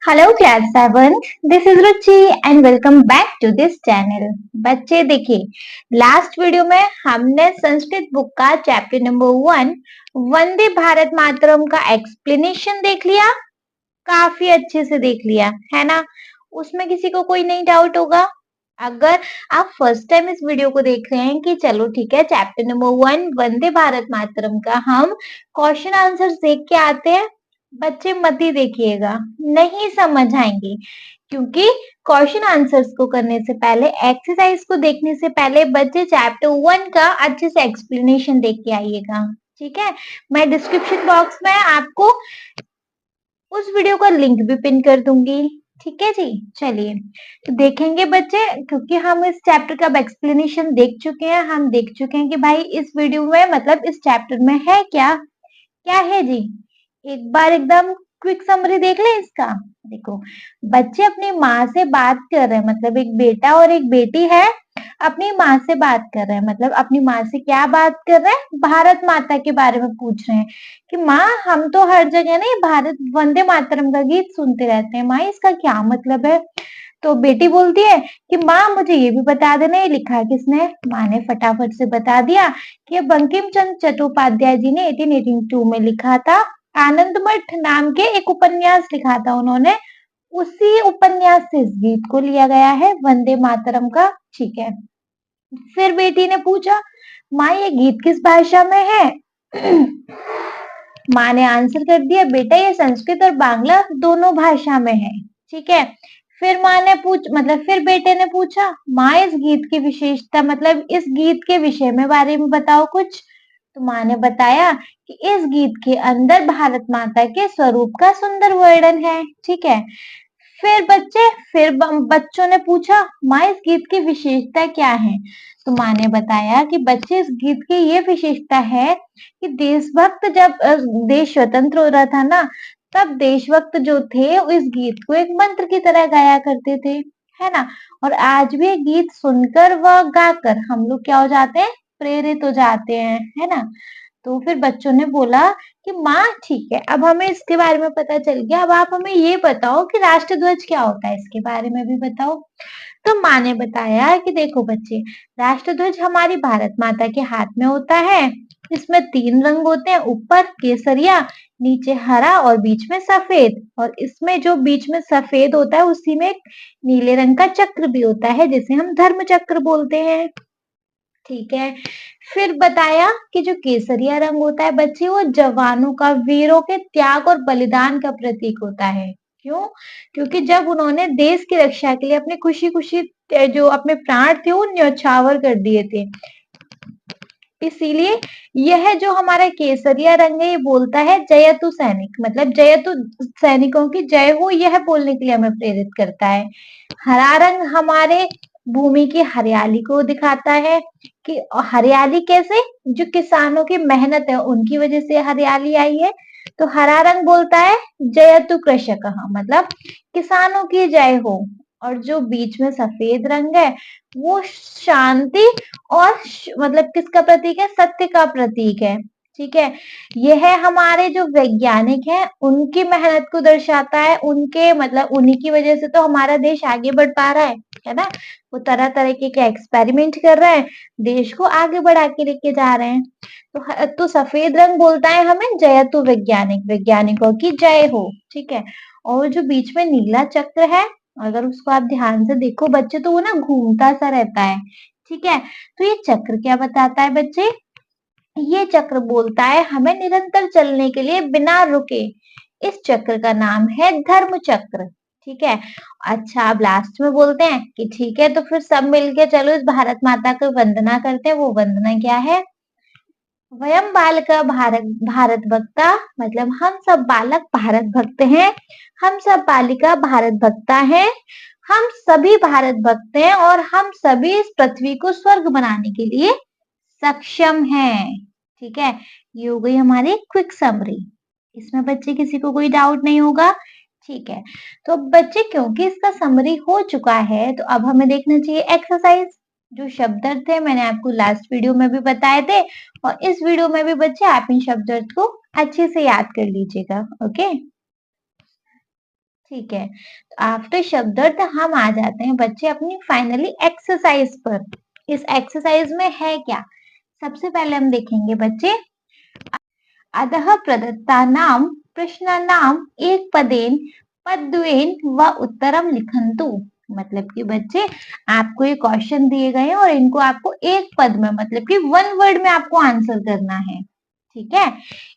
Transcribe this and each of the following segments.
Hello class seventh, this is Ruchi and welcome back to this channel. बच्चे देखिए, last video में हमने Sanskrit book का चैप्टर नंबर 1 वंदे भारत मातरम का एक्सप्लेनेशन देख लिया। काफी अच्छे से देख लिया है ना। उसमें किसी को कोई नहीं डाउट होगा। अगर आप फर्स्ट टाइम इस वीडियो को देख रहे हैं कि चलो ठीक है, चैप्टर नंबर 1 वंदे भारत मातरम का हम क्वेश्चन आंसर देख के आते हैं, बच्चे मत ही देखिएगा, नहीं समझ आएंगे। क्योंकि क्वेश्चन आंसर्स को करने से पहले, एक्सरसाइज को देखने से पहले बच्चे चैप्टर 1 का अच्छे से एक्सप्लेनेशन देख के आइएगा। ठीक है, मैं डिस्क्रिप्शन बॉक्स में आपको उस वीडियो का लिंक भी पिन कर दूंगी। ठीक है जी, चलिए तो देखेंगे बच्चे, क्योंकि हम इस चैप्टर का एक्सप्लेनेशन देख चुके हैं। हम देख चुके हैं कि भाई इस वीडियो में मतलब इस चैप्टर में है क्या क्या है जी। एक बार एकदम क्विक समरी देख ले इसका। देखो, बच्चे अपनी माँ से बात कर रहे हैं, मतलब एक बेटा और एक बेटी है, अपनी माँ से बात कर रहे हैं। मतलब अपनी माँ से क्या बात कर रहे हैं? भारत माता के बारे में पूछ रहे हैं कि माँ, हम तो हर जगह ना ये भारत वंदे मातरम का गीत सुनते रहते हैं, माँ इसका क्या मतलब है? तो बेटी बोलती है कि माँ मुझे ये भी बता देना ये लिखा है किसने। माँ ने फटाफट से बता दिया कि ये बंकिम चंद्र चट्टोपाध्याय जी ने 1882 में लिखा था। आनंद मठ नाम के एक उपन्यास लिखा था उन्होंने, उसी उपन्यास से इस गीत को लिया गया है वंदे मातरम का। ठीक है, फिर बेटी ने पूछा, माँ ये गीत किस भाषा में है? माँ ने आंसर कर दिया, बेटा ये संस्कृत और बांग्ला दोनों भाषा में है। ठीक है, फिर माँ ने फिर बेटे ने पूछा, माँ इस गीत की विशेषता, मतलब इस गीत के विषय में बारे में बताओ कुछ। तो माँ ने बताया कि इस गीत के अंदर भारत माता के स्वरूप का सुंदर वर्णन है। ठीक है, फिर बच्चों ने पूछा, माँ इस गीत की विशेषता क्या है? तो माँ ने बताया कि बच्चे इस गीत की ये विशेषता है कि देशभक्त जब देश स्वतंत्र हो रहा था ना, तब देशभक्त जो थे वो इस गीत को एक मंत्र की तरह गाया करते थे, है ना। और आज भी ये गीत सुनकर व गाकर हम लोग क्या हो जाते हैं? प्रेरित हो जाते हैं, है ना। तो फिर बच्चों ने बोला कि माँ ठीक है, अब हमें इसके बारे में पता चल गया, अब आप हमें ये बताओ कि राष्ट्रध्वज क्या होता है, इसके बारे में भी बताओ। तो माँ ने बताया कि देखो बच्चे, राष्ट्रध्वज हमारी भारत माता के हाथ में होता है। इसमें 3 रंग होते हैं, ऊपर केसरिया, नीचे हरा और बीच में सफेद। और इसमें जो बीच में सफेद होता है उसी में एक नीले रंग का चक्र भी होता है, जिसे हम धर्म चक्र बोलते हैं। ठीक है, फिर बताया कि जो केसरिया रंग होता है बच्चे, वो जवानों का, वीरों के त्याग और बलिदान का प्रतीक होता है। क्यों? क्योंकि जब उन्होंने देश की रक्षा के लिए अपने खुशी खुशी जो अपने प्राण थे वो न्यौछावर कर दिए थे, इसीलिए यह जो हमारा केसरिया रंग है ये बोलता है जयतु सैनिक, मतलब जयतु सैनिकों की जय हो, यह बोलने के लिए हमें प्रेरित करता है। हरा रंग हमारे भूमि की हरियाली को दिखाता है कि हरियाली कैसे, जो किसानों की मेहनत है उनकी वजह से हरियाली आई है। तो हरा रंग बोलता है जयतु कृषक, मतलब किसानों की जय हो। और जो बीच में सफेद रंग है वो शांति और मतलब किसका प्रतीक है? सत्य का प्रतीक है। ठीक है, यह हमारे जो वैज्ञानिक हैं उनकी मेहनत को दर्शाता है, उनके मतलब उन्हीं की वजह से तो हमारा देश आगे बढ़ पा रहा है ना। वो तरह तरह के एक्सपेरिमेंट कर रहे हैं, देश को आगे बढ़ा के लेके जा रहे हैं। तो सफेद रंग बोलता है हमें जयतु वैज्ञानिक, वैज्ञानिकों की जय हो। ठीक है, और जो बीच में नीला चक्र है, अगर उसको आप ध्यान से देखो बच्चे, तो वो ना घूमता सा रहता है। ठीक है, तो ये चक्र क्या बताता है बच्चे? ये चक्र बोलता है हमें निरंतर चलने के लिए बिना रुके। इस चक्र का नाम है धर्म चक्र। ठीक है, अच्छा अब लास्ट में बोलते हैं कि ठीक है, तो फिर सब मिलके चलो इस भारत माता को वंदना करते हैं। वो वंदना क्या है? वयम बालक भारत भारत भक्ता, मतलब हम सब बालक भारत भक्त हैं, हम सब बालिका भारत भक्ता हैं, हम सभी भारत भक्त हैं और हम सभी इस पृथ्वी को स्वर्ग बनाने के लिए सक्षम हैं। ठीक है, ये हो गई हमारी क्विक समरी। इसमें बच्चे किसी को कोई डाउट नहीं होगा। ठीक है, तो बच्चे क्योंकि इसका समरी हो चुका है, तो अब हमें देखना चाहिए एक्सरसाइज। जो शब्द अर्थ थे मैंने आपको लास्ट वीडियो में भी बताए थे, और इस वीडियो में भी बच्चे आप इन शब्द अर्थ को अच्छे से याद कर लीजिएगा। ओके, ठीक है, तो आफ्टर शब्दार्थ हम आ जाते हैं बच्चे अपनी फाइनली एक्सरसाइज पर। इस एक्सरसाइज में है क्या? सबसे पहले हम देखेंगे बच्चे, अधः प्रदत्तानां प्रश्नानां एक पदेन पद्येन व उत्तरम लिखन्तु। मतलब कि बच्चे आपको ये क्वेश्चन दिए गए हैं और इनको आपको एक पद में मतलब कि वन वर्ड में आपको आंसर करना है। ठीक है,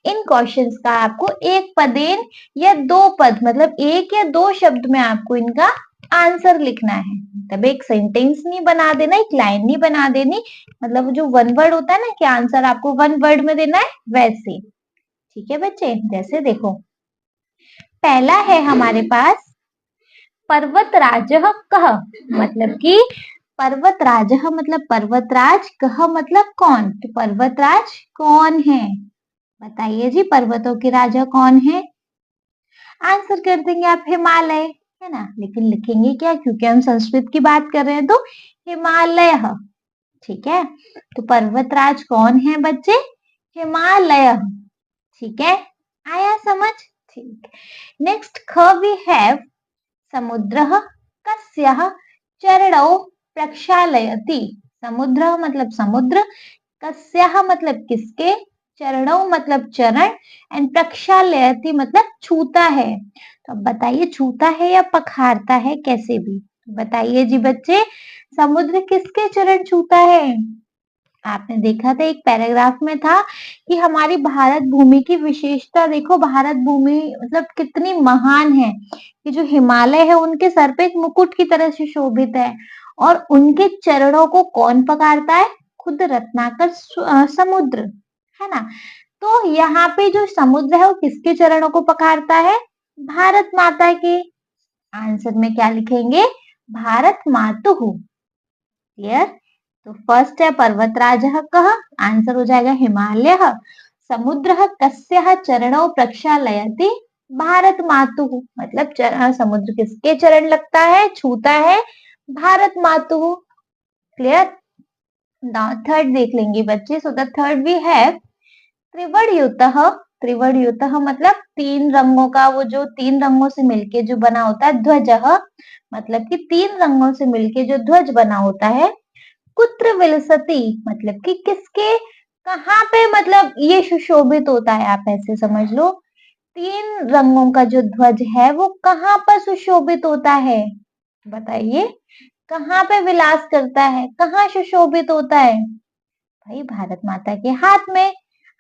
इन क्वेश्चंस का आपको एक पदेन या दो पद मतलब एक या दो शब्द में आपको इनका आंसर लिखना है। मतलब एक सेंटेंस नहीं बना देना, एक लाइन नहीं बना देनी, मतलब जो वन वर्ड होता है ना कि आंसर आपको वन वर्ड में देना है, वैसे। ठीक है बच्चे, जैसे देखो पहला है हमारे पास पर्वतराजः कः। मतलब कि पर्वतराजः मतलब पर्वतराज, कः मतलब कौन, तो पर्वतराज कौन है? बताइए जी, पर्वतों के राजा कौन है? आंसर कर देंगे आप हिमालय, है ना, लेकिन लिखेंगे क्या, क्योंकि हम संस्कृत की बात कर रहे हैं तो हिमालय। ठीक है, तो पर्वतराज कौन है बच्चे? हिमालय। ठीक है, आया समझ? ठीक। नेक्स्ट ख वी हैव समुद्रः कस्यः चरणौ प्रक्षालयति। समुद्र मतलब समुद्र, कस्यः मतलब किसके, चरणौ मतलब चरण, एंड प्रक्षालयति मतलब छूता है। तो अब बताइए छूता है या पखारता है, कैसे भी बताइए जी बच्चे, समुद्र किसके चरण छूता है? आपने देखा था एक पैराग्राफ में था कि हमारी भारत भूमि की विशेषता देखो, भारत भूमि मतलब कितनी महान है कि जो हिमालय है उनके सर पे एक मुकुट की तरह से शोभित है, और उनके चरणों को कौन पकारता है? खुद रत्नाकर समुद्र, है ना। तो यहाँ पे जो समुद्र है वो किसके चरणों को पकारता है? भारत माता के। आंसर में क्या लिखेंगे? भारत मातु। क्लियर? तो फर्स्ट है पर्वतराजः कः, आंसर हो जाएगा हिमालय। समुद्रः कस्यः चरणौ प्रक्षालयति, भारत मातु। मतलब समुद्र किसके चरण लगता है, छूता है? भारत मातु। क्लियर? नाउ थर्ड देख लेंगे बच्चे। So the third we have त्रिवर्णयुतः। त्रिवर्णयुतः मतलब तीन रंगों का, वो जो तीन रंगों से मिलके जो बना होता है, ध्वजः मतलब कि तीन रंगों से मिलके जो ध्वज बना होता है। कुत्र विलसती मतलब कि किसके, कहाँ पे मतलब ये सुशोभित होता है, आप ऐसे समझ लो। तीन रंगों का जो ध्वज है वो कहाँ पर सुशोभित होता है? बताइए, कहाँ पे विलास करता है, कहाँ सुशोभित होता है? भाई भारत माता के हाथ में।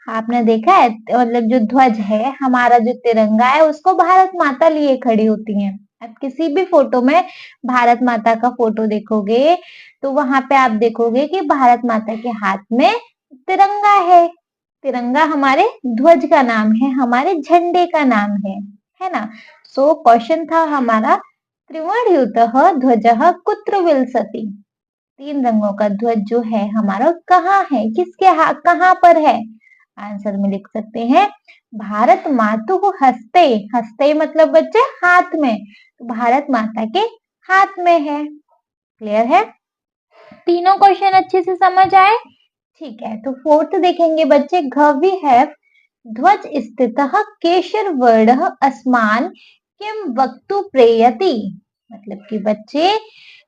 आपने देखा है मतलब जो ध्वज है हमारा, जो तिरंगा है, उसको भारत माता लिए खड़ी होती हैं। आप किसी भी फोटो में भारत माता का फोटो देखोगे तो वहां पे आप देखोगे कि भारत माता के हाथ में तिरंगा है। तिरंगा हमारे ध्वज का नाम है, हमारे झंडे का नाम है ना। सो क्वेश्चन था हमारा, त्रिवर्णयुतः ध्वजः कुत्र विलसति। तीन रंगों का ध्वज जो है हमारा कहाँ है, किसके हाथ, कहाँ पर है? आंसर में लिख सकते हैं भारत मातु हस्ते। हस्ते मतलब बच्चे हाथ में, तो भारत माता के हाथ में है। क्लियर है? तीनों क्वेश्चन अच्छे से समझ आए? ठीक है, तो फोर्थ देखेंगे बच्चे, घ है ध्वज स्थितः केशर वर्ण अस्मान किम वक्तु प्रेयति। मतलब कि बच्चे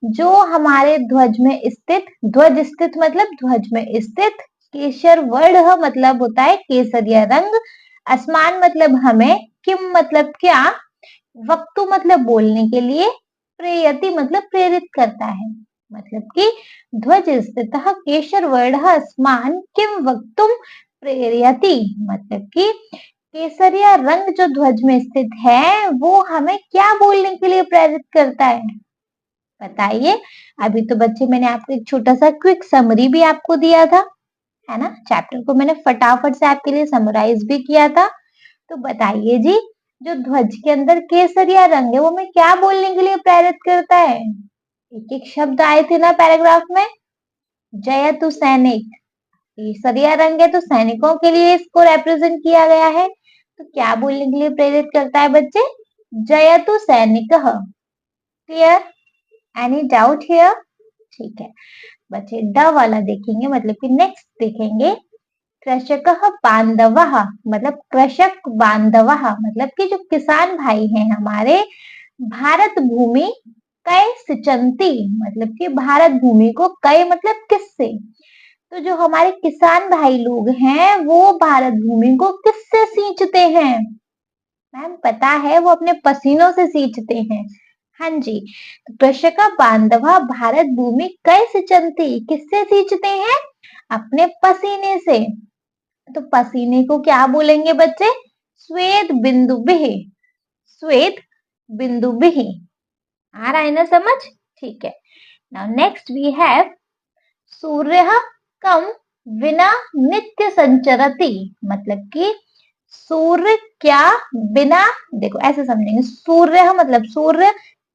जो हमारे ध्वज में स्थित, ध्वज स्थित मतलब ध्वज में स्थित, केशर वर्ण मतलब होता है केसरिया रंग, अस्मान मतलब हमें, किम मतलब क्या, वक्तु मतलब बोलने के लिए, प्रेयति मतलब प्रेरित करता है। मतलब कि ध्वज स्थित केशर वर्ण अस्मान किम वक्तुम प्रेरयति, मतलब कि केसरिया रंग जो ध्वज में स्थित है वो हमें क्या बोलने के लिए प्रेरित करता है? बताइए। अभी तो बच्चे मैंने आपको एक छोटा सा क्विक समरी भी आपको दिया था, है ना, चैप्टर को मैंने फटाफट से आपके लिए समराइज भी किया था। तो बताइए जी, जो ध्वज के अंदर केसरिया रंग है वो हमें क्या बोलने के लिए प्रेरित करता है? एक एक शब्द आए थे ना पैराग्राफ में, जयतु सैनिक, केसरिया रंग है तो सैनिकों के लिए इसको रिप्रेजेंट किया गया है, तो क्या बोलने के लिए प्रेरित करता है बच्चे? जयतु सैनिक। क्लियर? Any doubt here? ठीक है बच्चे, ड वाला देखेंगे, मतलब कि नेक्स्ट देखेंगे, कृषक बांधव, मतलब कृषक बांधव मतलब कि जो किसान भाई हैं हमारे, भारत भूमि कै सिंचती, मतलब कि भारत भूमि को कै मतलब किससे, तो जो हमारे किसान भाई लोग हैं वो भारत भूमि को किससे सींचते हैं? मैम पता है, वो अपने पसीनों से सींचते हैं। हाँ जी, तो कृषक बांधवा भारत भूमि कै सिंचती, किससे सींचते हैं? अपने पसीने से। तो पसीने को क्या बोलेंगे बच्चे? श्वेत बिंदु बिह, श्वेत बिंदु बिह। आ रहा है ना समझ? ठीक है। नाउ नेक्स्ट वी हैव सूर्य कम विना नित्य संचरति, मतलब कि सूर्य क्या बिना, देखो ऐसे समझेंगे, सूर्य मतलब सूर्य,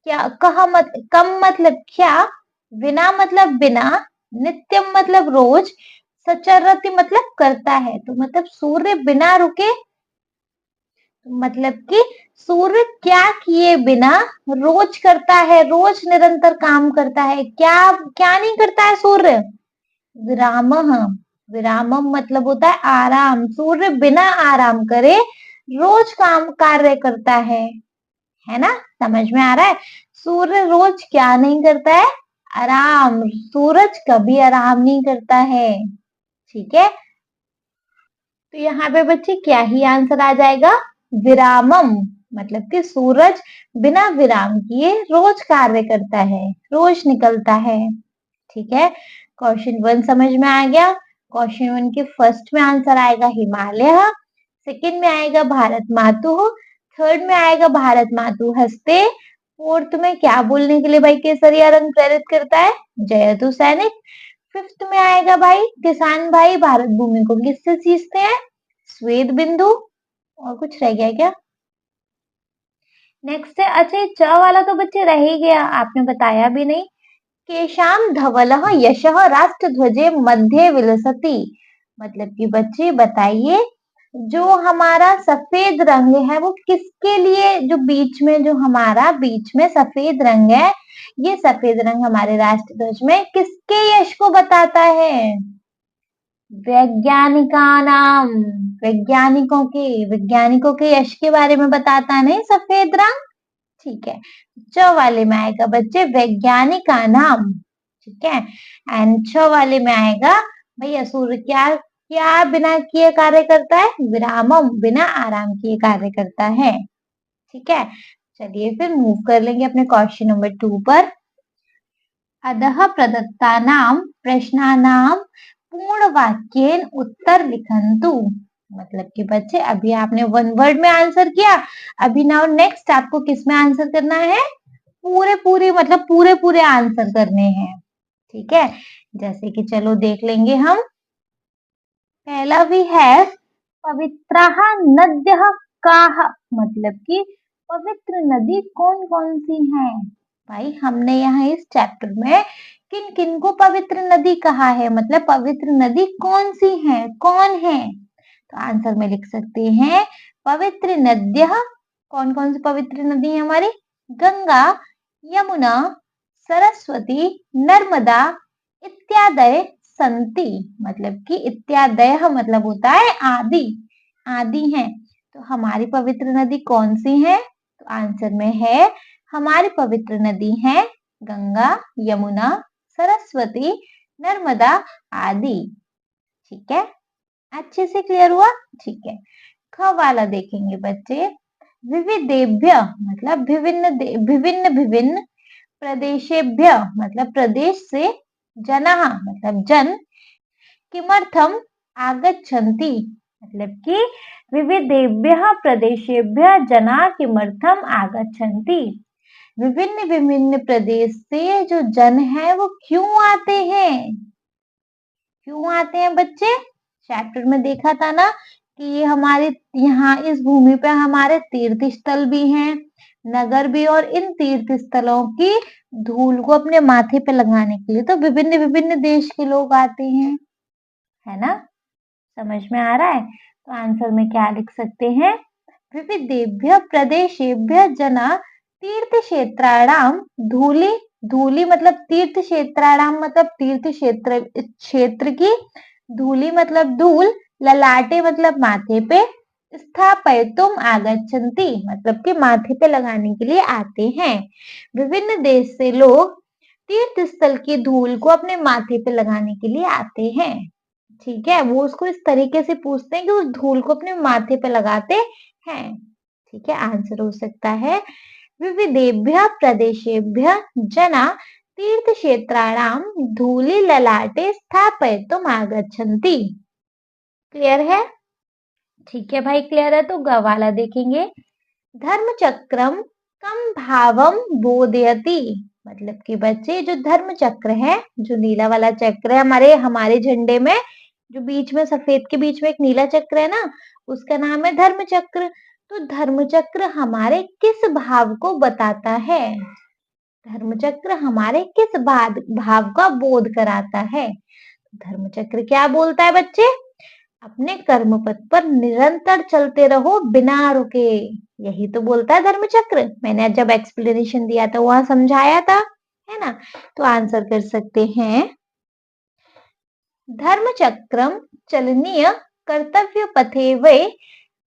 क्या कहा मत, कम मतलब क्या, विना मतलब बिना, नित्यम मतलब रोज, सचरति मतलब करता है, तो मतलब सूर्य बिना रुके, मतलब कि सूर्य क्या किए बिना रोज करता है, रोज निरंतर काम करता है, क्या क्या नहीं करता है सूर्य? विरामः, विरामम मतलब होता है आराम, सूर्य बिना आराम करे रोज काम कार्य करता है ना? समझ में आ रहा है? सूर्य रोज क्या नहीं करता है? आराम, सूरज कभी आराम नहीं करता है। ठीक है, तो यहाँ पे बच्चे क्या ही आंसर आ जाएगा? विरामम, मतलब कि सूरज बिना विराम किए रोज कार्य करता है, रोज निकलता है। ठीक है, क्वेश्चन 1 समझ में आ गया। क्वेश्चन 1 के फर्स्ट में आंसर आएगा हिमालय, सेकंड में आएगा भारत मातु, थर्ड में आएगा भारत मातु हस्ते, फोर्थ में क्या बोलने के लिए भाई केसरिया रंग प्रेरित करता है? जयतु सैनिक। फिफ्थ में आएगा भाई किसान भाई भारत भूमि को किससे सींचते हैं? श्वेत बिंदु। और कुछ रह गया क्या? नेक्स्ट है, अच्छा ये च वाला तो बच्चे रह ही गया, आपने बताया भी नहीं। केशाम धवलः यशः राष्ट्र ध्वजे मध्य विलसति, मतलब कि बच्चे बताइए, जो हमारा सफेद रंग है वो किसके लिए, जो बीच में, जो हमारा बीच में सफेद रंग है, ये सफेद रंग हमारे राष्ट्र ध्वज में किसके यश को बताता है? वैज्ञानिका नाम, वैज्ञानिकों के यश के बारे में बताता है नहीं सफेद रंग। ठीक है, च वाले में आएगा बच्चे वैज्ञानिका नाम। ठीक है, एंड छ वाले में आएगा भैया सूर्य क्या क्या बिना किए कार्य करता है? विरामम, बिना आराम किए कार्य करता है। ठीक है, चलिए फिर मूव कर लेंगे अपने क्वेश्चन नंबर 2 पर। अधः प्रदत्तानां प्रश्नानां पूर्ण वाक्येन उत्तर लिखन्तु, मतलब कि बच्चे अभी आपने वन वर्ड में आंसर किया, अभी नाउ नेक्स्ट आपको किस में आंसर करना है? पूरे पूरे मतलब पूरे पूरे आंसर करने हैं। ठीक है, जैसे कि चलो देख लेंगे हम। पहला भी है पवित्रः नद्यः काः, मतलब कि पवित्र नदी कौन कौन सी हैं? भाई हमने यहाँ इस चैप्टर में किन किन को पवित्र नदी कहा है, मतलब पवित्र नदी कौन सी है, कौन है? तो आंसर में लिख सकते हैं पवित्र नद्यः, कौन कौन सी पवित्र नदी है हमारी? गंगा, यमुना, सरस्वती, नर्मदा इत्यादि संति, मतलब कि इत्यादय मतलब होता है आदि, आदि हैं। तो हमारी पवित्र नदी कौन सी है? तो आंसर में है हमारी पवित्र नदी है गंगा, यमुना, सरस्वती, नर्मदा आदि। ठीक है, अच्छे से क्लियर हुआ? ठीक है, ख वाला देखेंगे बच्चे, विविधेभ्य मतलब विभिन्न विभिन्न विभिन्न, प्रदेशेभ्य मतलब प्रदेश से, जनः मतलब जन, किमर्थम आगच्छन्ति, मतलब कि विविधेभ्यः प्रदेशेभ्यः जना किमर्थम आगच्छन्ति, विभिन्न विभिन्न प्रदेश से जो जन है वो क्यों आते हैं? क्यों आते हैं बच्चे? चैप्टर में देखा था ना कि ये हमारे यहाँ इस भूमि पे हमारे तीर्थ स्थल भी हैं, नगर भी, और इन तीर्थ स्थलों की धूल को अपने माथे पे लगाने के लिए तो विभिन्न विभिन्न देश के लोग आते हैं, है ना? समझ में आ रहा है? तो आंसर में क्या लिख सकते हैं? विविधेभ्य प्रदेशेभ्य जना तीर्थ क्षेत्राणाम धूलि, धूलि मतलब तीर्थ क्षेत्राणाम मतलब तीर्थ क्षेत्र, क्षेत्र की, धूलि मतलब धूल, ललाटे मतलब माथे पे, स्थापयितुम आगच्छन्ति, मतलब कि माथे पे लगाने के लिए आते हैं। विभिन्न देश से लोग तीर्थ स्थल की धूल को अपने माथे पे लगाने के लिए आते हैं। ठीक है, वो उसको इस तरीके से पूछते हैं कि उस धूल को अपने माथे पे लगाते हैं। ठीक है, आंसर हो सकता है विविधेभ्यः प्रदेशेभ्यः जना तीर्थक्षेत्राणां धूलि ललाटे स्थापयितुम आगच्छन्ति। क्लियर है? ठीक है भाई, क्लियर है तो ग वाला देखेंगे। धर्म चक्रम कम भावम बोधयति, मतलब कि बच्चे जो धर्म चक्र है, जो नीला वाला चक्र है हमारे झंडे में, जो बीच में सफेद के बीच में एक नीला चक्र है ना, उसका नाम है धर्म चक्र। तो धर्म चक्र हमारे किस भाव को बताता है? धर्म चक्र हमारे किस भाव का बोध कराता है? धर्म चक्र क्या बोलता है बच्चे? अपने कर्म पथ पर निरंतर चलते रहो बिना रुके, यही तो बोलता है धर्म चक्र। मैंने जब एक्सप्लेनेशन दिया था वहां समझाया था, है ना? तो आंसर कर सकते हैं धर्म चक्रम चलनीय कर्तव्य पथे वे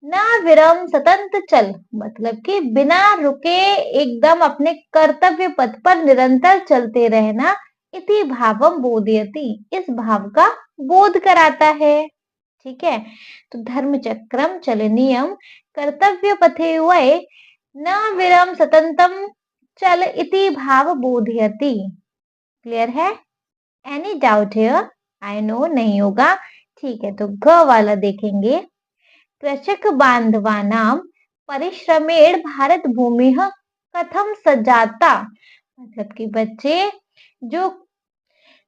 ना विरम सतंत चल, मतलब कि बिना रुके एकदम अपने कर्तव्य पथ पर निरंतर चलते रहना, इति भावम बोधयति, इस भाव का बोध कराता है। ठीक है, तो धर्म चक्रम चलनीयम कर्तव्य पथे वै न विरम सतंतम चल इति भाव बोधयति। क्लियर है? Any doubt here? I know नहीं होगा। ठीक है, तो ग वाला देखेंगे। कृषक बांधवानाम परिश्रमेण भारत भूमि कथम सजाता, मतलब कि बच्चे जो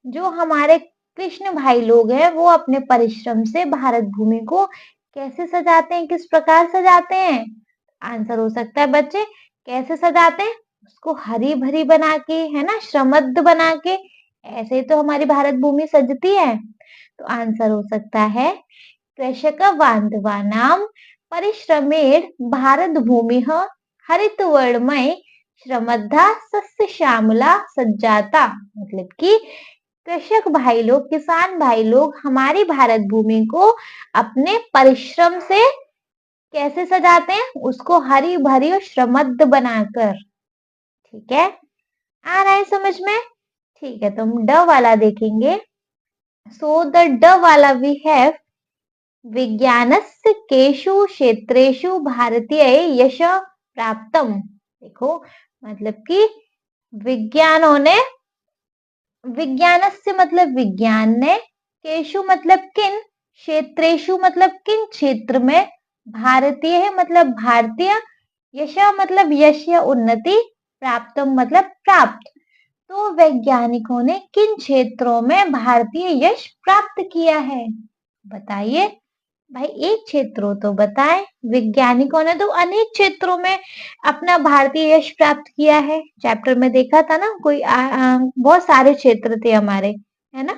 जो हमारे कृष्ण भाई लोग हैं वो अपने परिश्रम से भारत भूमि को कैसे सजाते हैं, किस प्रकार सजाते हैं? आंसर हो सकता है बच्चे कैसे सजाते हैं? उसको हरी भरी बना के, है ना, श्रमद्ध बना के, ऐसे तो हमारी भारत भूमि सजती है। तो आंसर हो सकता है कृषक बांधवानाम परिश्रमेण भारत भूमि हरित वर्णमय श्रमद्धा सस्य श्यामला सज्जाता, मतलब कि कृषक भाई लोग, किसान भाई लोग हमारी भारत भूमि को अपने परिश्रम से कैसे सजाते हैं? उसको हरी भरी और श्रमद्ध बनाकर। ठीक है, आ रहा है समझ में? ठीक है, तो हम ड वाला देखेंगे। सो द ड वाला वी हैव विज्ञानस्य केषु क्षेत्रेषु भारतीय यश प्राप्तम। देखो, मतलब कि विज्ञानों ने, विज्ञानस्य मतलब विज्ञान ने, केशु मतलब किन, क्षेत्रेशु मतलब किन क्षेत्र में, भारतीय है मतलब भारतीय, यश मतलब यश या उन्नति, प्राप्तम मतलब प्राप्त, तो वैज्ञानिकों ने किन क्षेत्रों में भारतीय यश प्राप्त किया है? बताइए भाई, एक क्षेत्र हो तो बताएं। वैज्ञानिकों ने तो अनेक क्षेत्रों में अपना भारतीय यश प्राप्त किया है। चैप्टर में देखा था ना, कोई बहुत सारे क्षेत्र थे हमारे, है ना?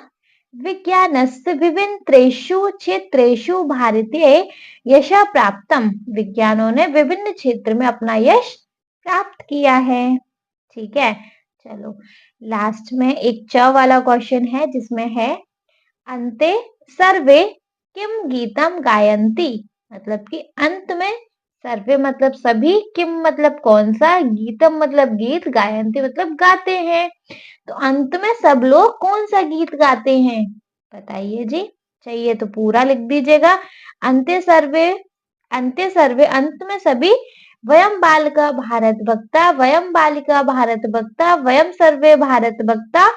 विज्ञानस्य विभिन्नेषु क्षेत्रेषु भारतीय यश प्राप्तम, विज्ञानों ने विभिन्न क्षेत्र में अपना यश प्राप्त किया है। ठीक है, चलो लास्ट में एक च वाला क्वेश्चन है जिसमें है अंते सर्वे किम गीतम गायंती, मतलब कि अंत में सर्वे मतलब सभी, किम मतलब कौन सा, गीतम मतलब गीत, गायंती मतलब गाते हैं। तो अंत में सब लोग कौन सा गीत गाते हैं? बताइए जी, चाहिए तो पूरा लिख दीजिएगा। अंते सर्वे, अंते सर्वे अंत में सभी, वयम बालिका भारत भक्ता, वयम बालिका भारत भक्ता, वयम सर्वे भारत भक्ता,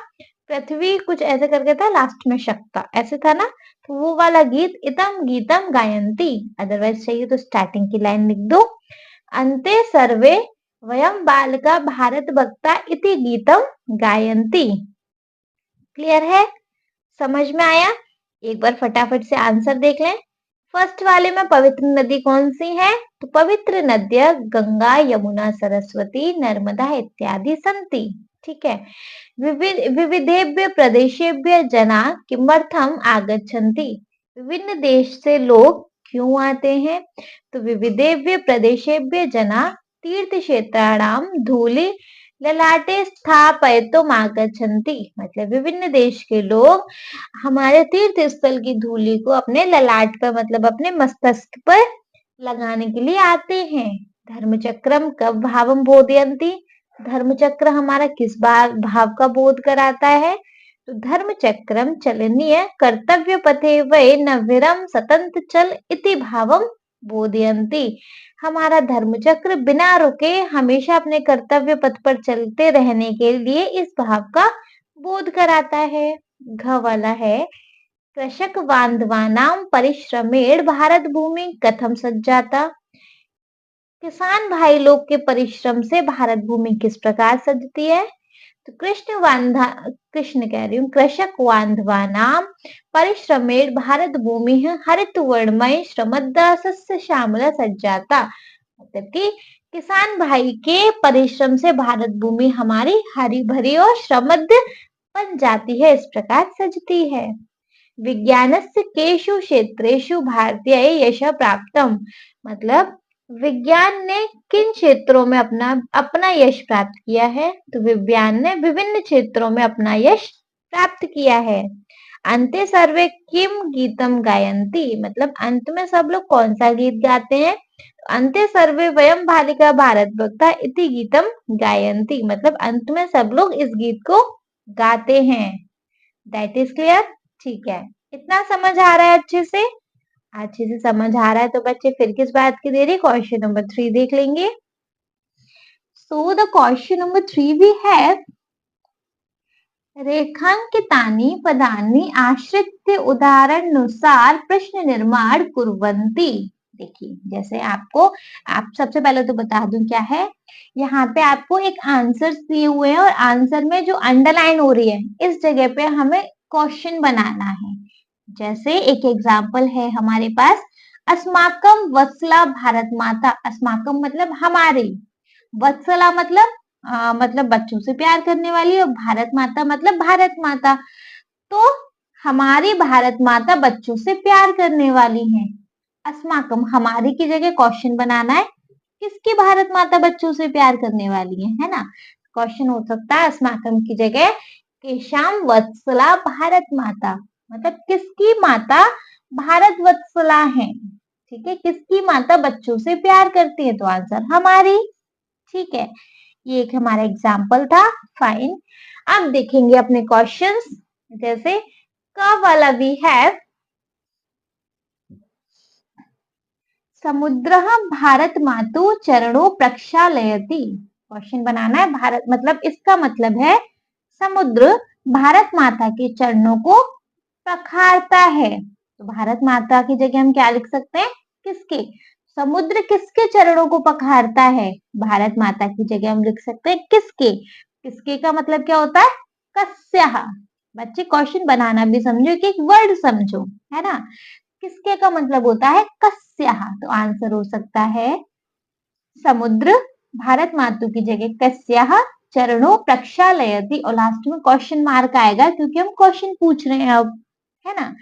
पृथ्वी कुछ ऐसे करके था, लास्ट में शक्ता, ऐसे था ना, तो वो वाला गीत इतम गीतम गायंती। अदरवाइज चाहिए तो स्टार्टिंग की लाइन लिख दो, अंते सर्वे वयम बालिका भारत भक्ता इति गीतम गायंती। क्लियर है? समझ में आया? एक बार फटाफट से आंसर देख लें। फर्स्ट वाले में पवित्र नदी कौन सी है? तो पवित्र नदियां गंगा, यमुना, सरस्वती, नर्मदा इत्यादि संति। ठीक है, विविधेभ्य प्रदेशेभ्य जना किमर्थम आगच्छन्ति, विभिन्न देश से लोग क्यों आते हैं? तो विविधेभ्य प्रदेशेभ्य जना तीर्थ क्षेत्राणाम धूलि ललाटे स्थापयितुम आगच्छन्ति, मतलब विभिन्न देश के लोग हमारे तीर्थ स्थल की धूलि को अपने ललाट पर, मतलब अपने मस्तक पर लगाने के लिए आते हैं। धर्मचक्रम कब भावम बोधयन्ति, धर्मचक्र हमारा किस भाव का बोध कराता है? तो धर्मचक्रम चलनीय कर्तव्य पथे वै नविरम सतंत चल इति भावम बोधयन्ति। हमारा धर्मचक्र बिना रुके हमेशा अपने कर्तव्य पथ पर चलते रहने के लिए इस भाव का बोध कराता है। घ वाला है कृषक बांधवानां परिश्रमेण भारत भूमि कथम सज्जाता। किसान भाई लोग के परिश्रम से भारत भूमि किस प्रकार सजती है? तो कृष्ण कह रही हूँ, कृषक बांधवानां परिश्रमेण भारत भूमि हरित वर्णमय श्रमद्दा सस्य श्यामला सज्जाता। मतलब कि किसान भाई के परिश्रम से भारत भूमि हमारी हरी भरी और श्रमद्ध बन जाती है, इस प्रकार सजती है। विज्ञानस्य केषु क्षेत्रेषु भारतीय यश प्राप्तम, मतलब विज्ञान ने किन क्षेत्रों में अपना यश प्राप्त किया है? तो विज्ञान ने विभिन्न क्षेत्रों में अपना यश प्राप्त किया है। अंते सर्वे किम गीतम गायन्ति, मतलब अंत में सब लोग कौन सा गीत गाते हैं? तो अंते सर्वे वयम बालिका भारत भक्ता इति गीतम गायन्ति, मतलब अंत में सब लोग इस गीत को गाते हैं। That is clear? ठीक है, इतना समझ आ रहा है? अच्छे से समझ आ रहा है तो बच्चे फिर किस बात की देरी, क्वेश्चन नंबर 3 देख लेंगे। So the question number 3 we have रेखांकितानि पदानि आश्रित्य उदाहरणानुसार प्रश्न निर्माण कुर्वन्ति। देखिए, जैसे आप सबसे पहले तो बता दूं क्या है, यहाँ पे आपको एक आंसर दिए हुए हैं और आंसर में जो अंडरलाइन हो रही है इस जगह पे हमें क्वेश्चन बनाना है। जैसे एक एग्जाम्पल है हमारे पास, अस्माकम वत्सला भारत माता। अस्माकम मतलब हमारी, वत्सला मतलब बच्चों से प्यार करने वाली, और भारत माता मतलब भारत माता। तो हमारी भारत माता बच्चों से प्यार करने वाली है। अस्माकम हमारी की जगह क्वेश्चन बनाना है, किसकी भारत माता बच्चों से प्यार करने वाली है ना? क्वेश्चन हो सकता है अस्माकम की जगह केशाम वत्सला भारत माता, मतलब किसकी माता भारत वत्सला है। ठीक है, किसकी माता बच्चों से प्यार करती है, तो आंसर हमारी। ठीक है, ये एक हमारा एग्जाम्पल था। फाइन, अब देखेंगे अपने क्वेश्चंस। जैसे क वाला वी हैव समुद्र भारत मातु चरणों प्रक्षालयति। क्वेश्चन बनाना है, भारत मतलब इसका मतलब है समुद्र भारत माता के चरणों को पखारता है। तो भारत माता की जगह हम क्या लिख सकते हैं, किसके? समुद्र किसके चरणों को पखारता है? भारत माता की जगह हम लिख सकते हैं किसके। किसके का मतलब क्या होता है? कस्यः। बच्चे क्वेश्चन बनाना भी समझो कि एक वर्ड समझो, है ना? किसके का मतलब होता है कस्यः, तो आंसर हो सकता है समुद्र भारत मातु की जगह कस्यः चरणों प्रक्षालयति, और लास्ट में क्वेश्चन मार्क आएगा क्योंकि हम क्वेश्चन पूछ रहे हैं अब, है ना?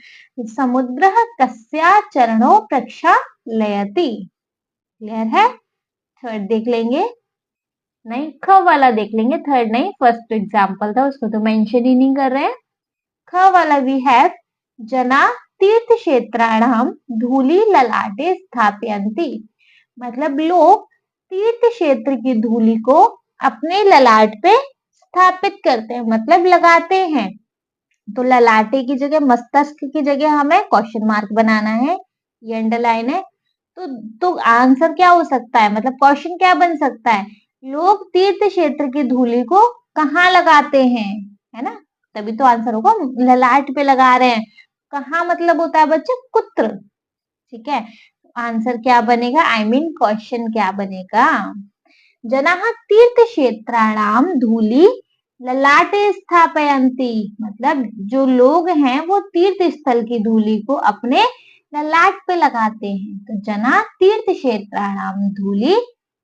समुद्र कस्या चरणों प्रक्षालयति। क्लियर है? थर्ड देख लेंगे, नहीं ख वाला देख लेंगे, थर्ड नहीं, फर्स्ट एग्जाम्पल था उसको तो मेंशन ही नहीं कर रहे हैं। ख वाला वी हैव जना तीर्थ क्षेत्राणाम धूलि ललाटे स्थापयन्ति, मतलब लोग तीर्थ क्षेत्र की धूलि को अपने ललाट पे स्थापित करते हैं, मतलब लगाते हैं। तो ललाटे की जगह मस्तिष्क की जगह हमें क्वेश्चन मार्क बनाना है, ये अंडरलाइन है। तो आंसर क्या हो सकता है, मतलब क्वेश्चन क्या बन सकता है? लोग तीर्थ क्षेत्र की धूलि को कहाँ लगाते हैं, है ना? तभी तो आंसर होगा, ललाट पे लगा रहे हैं। कहाँ मतलब होता है बच्चे, कुत्र। ठीक है, आंसर क्या बनेगा, आई मीन क्वेश्चन क्या बनेगा? जनाः तीर्थ क्षेत्राणाम धूलि ललाटे स्थापयन्ति, मतलब जो लोग हैं वो तीर्थ स्थल की धूलि को अपने ललाट पे लगाते हैं। तो जना तीर्थ क्षेत्राणाम धूलि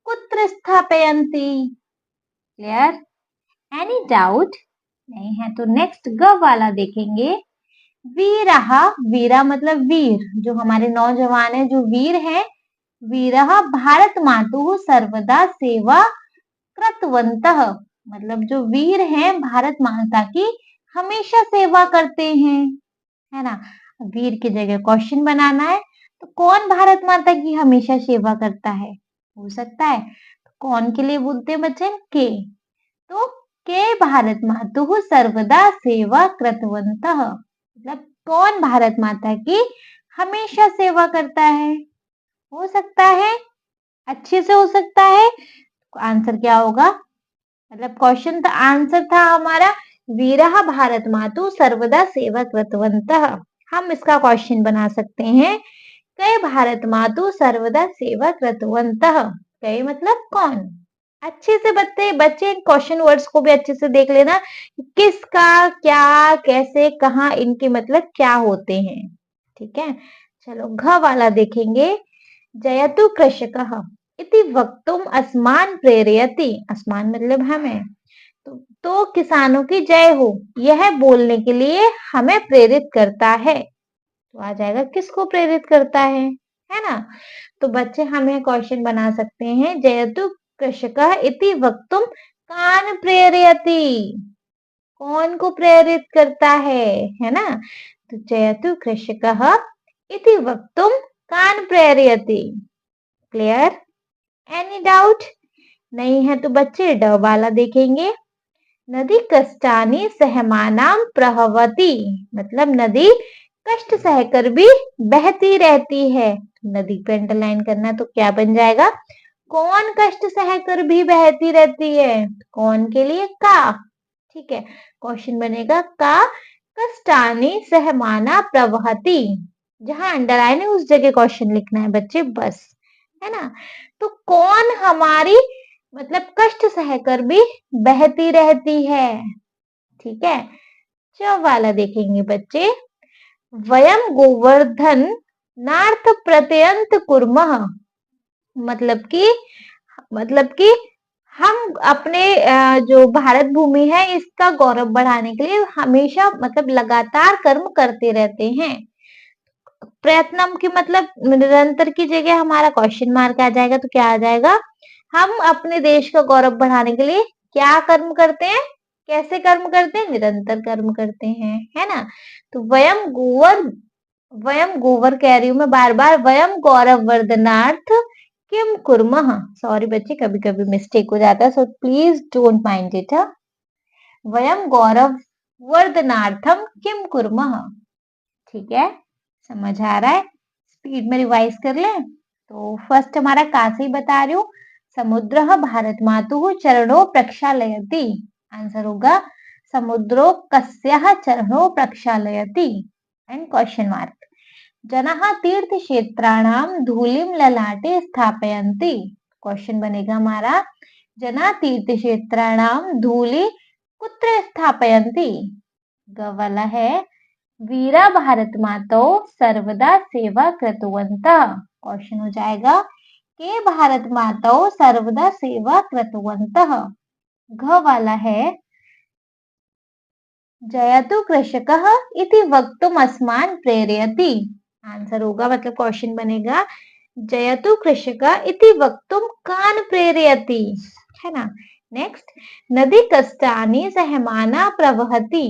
कुत्र स्थापयन्ति। क्लियर? Any doubt? नहीं है तो नेक्स्ट ग वाला देखेंगे। वीरः, वीरा मतलब वीर, जो हमारे नौजवान है जो वीर है। वीरः भारत मातु सर्वदा सेवा कृतवन्तः, मतलब जो वीर हैं भारत माता की हमेशा सेवा करते हैं, है ना? वीर की जगह क्वेश्चन बनाना है। तो कौन भारत माता की हमेशा सेवा करता है? हो सकता है कौन के लिए बोलते हैं बच्चे? के। तो के भारत मातुः सर्वदा सेवा कृतवन्तः, मतलब कौन भारत माता की हमेशा सेवा करता है? हो सकता है, अच्छे से हो सकता है। आंसर क्या होगा? मतलब क्वेश्चन था, आंसर था हमारा वीरः भारत मातु सर्वदा सेवा कृतवन्तः। हम इसका क्वेश्चन बना सकते हैं, कई भारत मातु सर्वदा सेवा कृतवन्तः। कई मतलब कौन? अच्छे से बच्चे बच्चे क्वेश्चन वर्ड्स को भी अच्छे से देख लेना, किसका, क्या, कैसे, कहाँ, इनके मतलब क्या होते हैं। ठीक है, चलो घ वाला देखेंगे। जयतु कृषकः इति वक्तुम अस्मान् प्रेरयति, अस्मान् मतलब हमें, तो किसानों की जय हो यह बोलने के लिए हमें प्रेरित करता है। तो आ जाएगा किसको प्रेरित करता है ना। तो बच्चे हमें क्वेश्चन बना सकते हैं, जयतु कृषकः इति वक्तुम कान प्रेरयति, कौन को प्रेरित करता है ना। तो जयतु कृषकः इति वक्तुम कान प्रेरयति। क्लियर? Any doubt? नहीं है तो बच्चे ड वाला देखेंगे। नदी कष्टानि सहमानाम प्रहवती, मतलब नदी कष्ट सहकर भी बहती रहती है। नदी पे अंडरलाइन करना, तो क्या बन जाएगा? कौन कष्ट सहकर भी बहती रहती है? कौन के लिए? का। ठीक है, क्वेश्चन बनेगा का कष्टानि सहमाना प्रवहती। जहां अंडरलाइन है उस जगह क्वेश्चन लिखना है बच्चे, बस, है ना। तो कौन हमारी मतलब कष्ट सहकर भी बहती रहती है? ठीक है, च वाला देखेंगे बच्चे। वयम गोवर्धन नार्थ प्रत्यंत कुर्मः, मतलब कि हम अपने जो भारत भूमि है इसका गौरव बढ़ाने के लिए हमेशा मतलब लगातार कर्म करते रहते हैं। प्रयत्नम की मतलब निरंतर की जगह हमारा क्वेश्चन मार्क आ जाएगा, तो क्या आ जाएगा? हम अपने देश का गौरव बढ़ाने के लिए क्या कर्म करते हैं? कैसे कर्म करते हैं? निरंतर कर्म करते हैं, है ना। तो वयम गोवर कह रही हूं मैं बार बार, वयम गौरव वर्धनार्थ किम कुर्मः। सॉरी बच्चे, कभी कभी मिस्टेक हो जाता है, so please don't mind it. वयम गौरव वर्धनार्थम किम कुर्मः। ठीक है, समझ आ रहा है? स्पीड में रिवाइज कर लें। तो फर्स्ट हमारा का से ही बता रही हूँ। समुद्र भारत मातु चरणों प्रक्षालयति, आंसर होगा समुद्रो कस्यः चरणों प्रक्षालयति। And question mark. जनः तीर्थ क्षेत्राणां धूलिम ललाटे स्थापयन्ति, क्वेश्चन बनेगा हमारा जना तीर्थ क्षेत्राणां धूलि कुत्र स्थापयन्ति। ग वाला है वीरा भारत मातो सर्वदा सेवा कृतवन्तः, क्वेश्चन हो जाएगा के भारत मातो सर्वदा सेवा कृतवन्तः। घ वाला है जयतु कृषकः इति वक्तुम अस्मान् प्रेरयति, आंसर होगा मतलब क्वेश्चन बनेगा जयतु कृषकः इति वक्तुम कान प्रेरयति, है ना। नेक्स्ट, नदी कष्टानि सहमाना प्रवहति,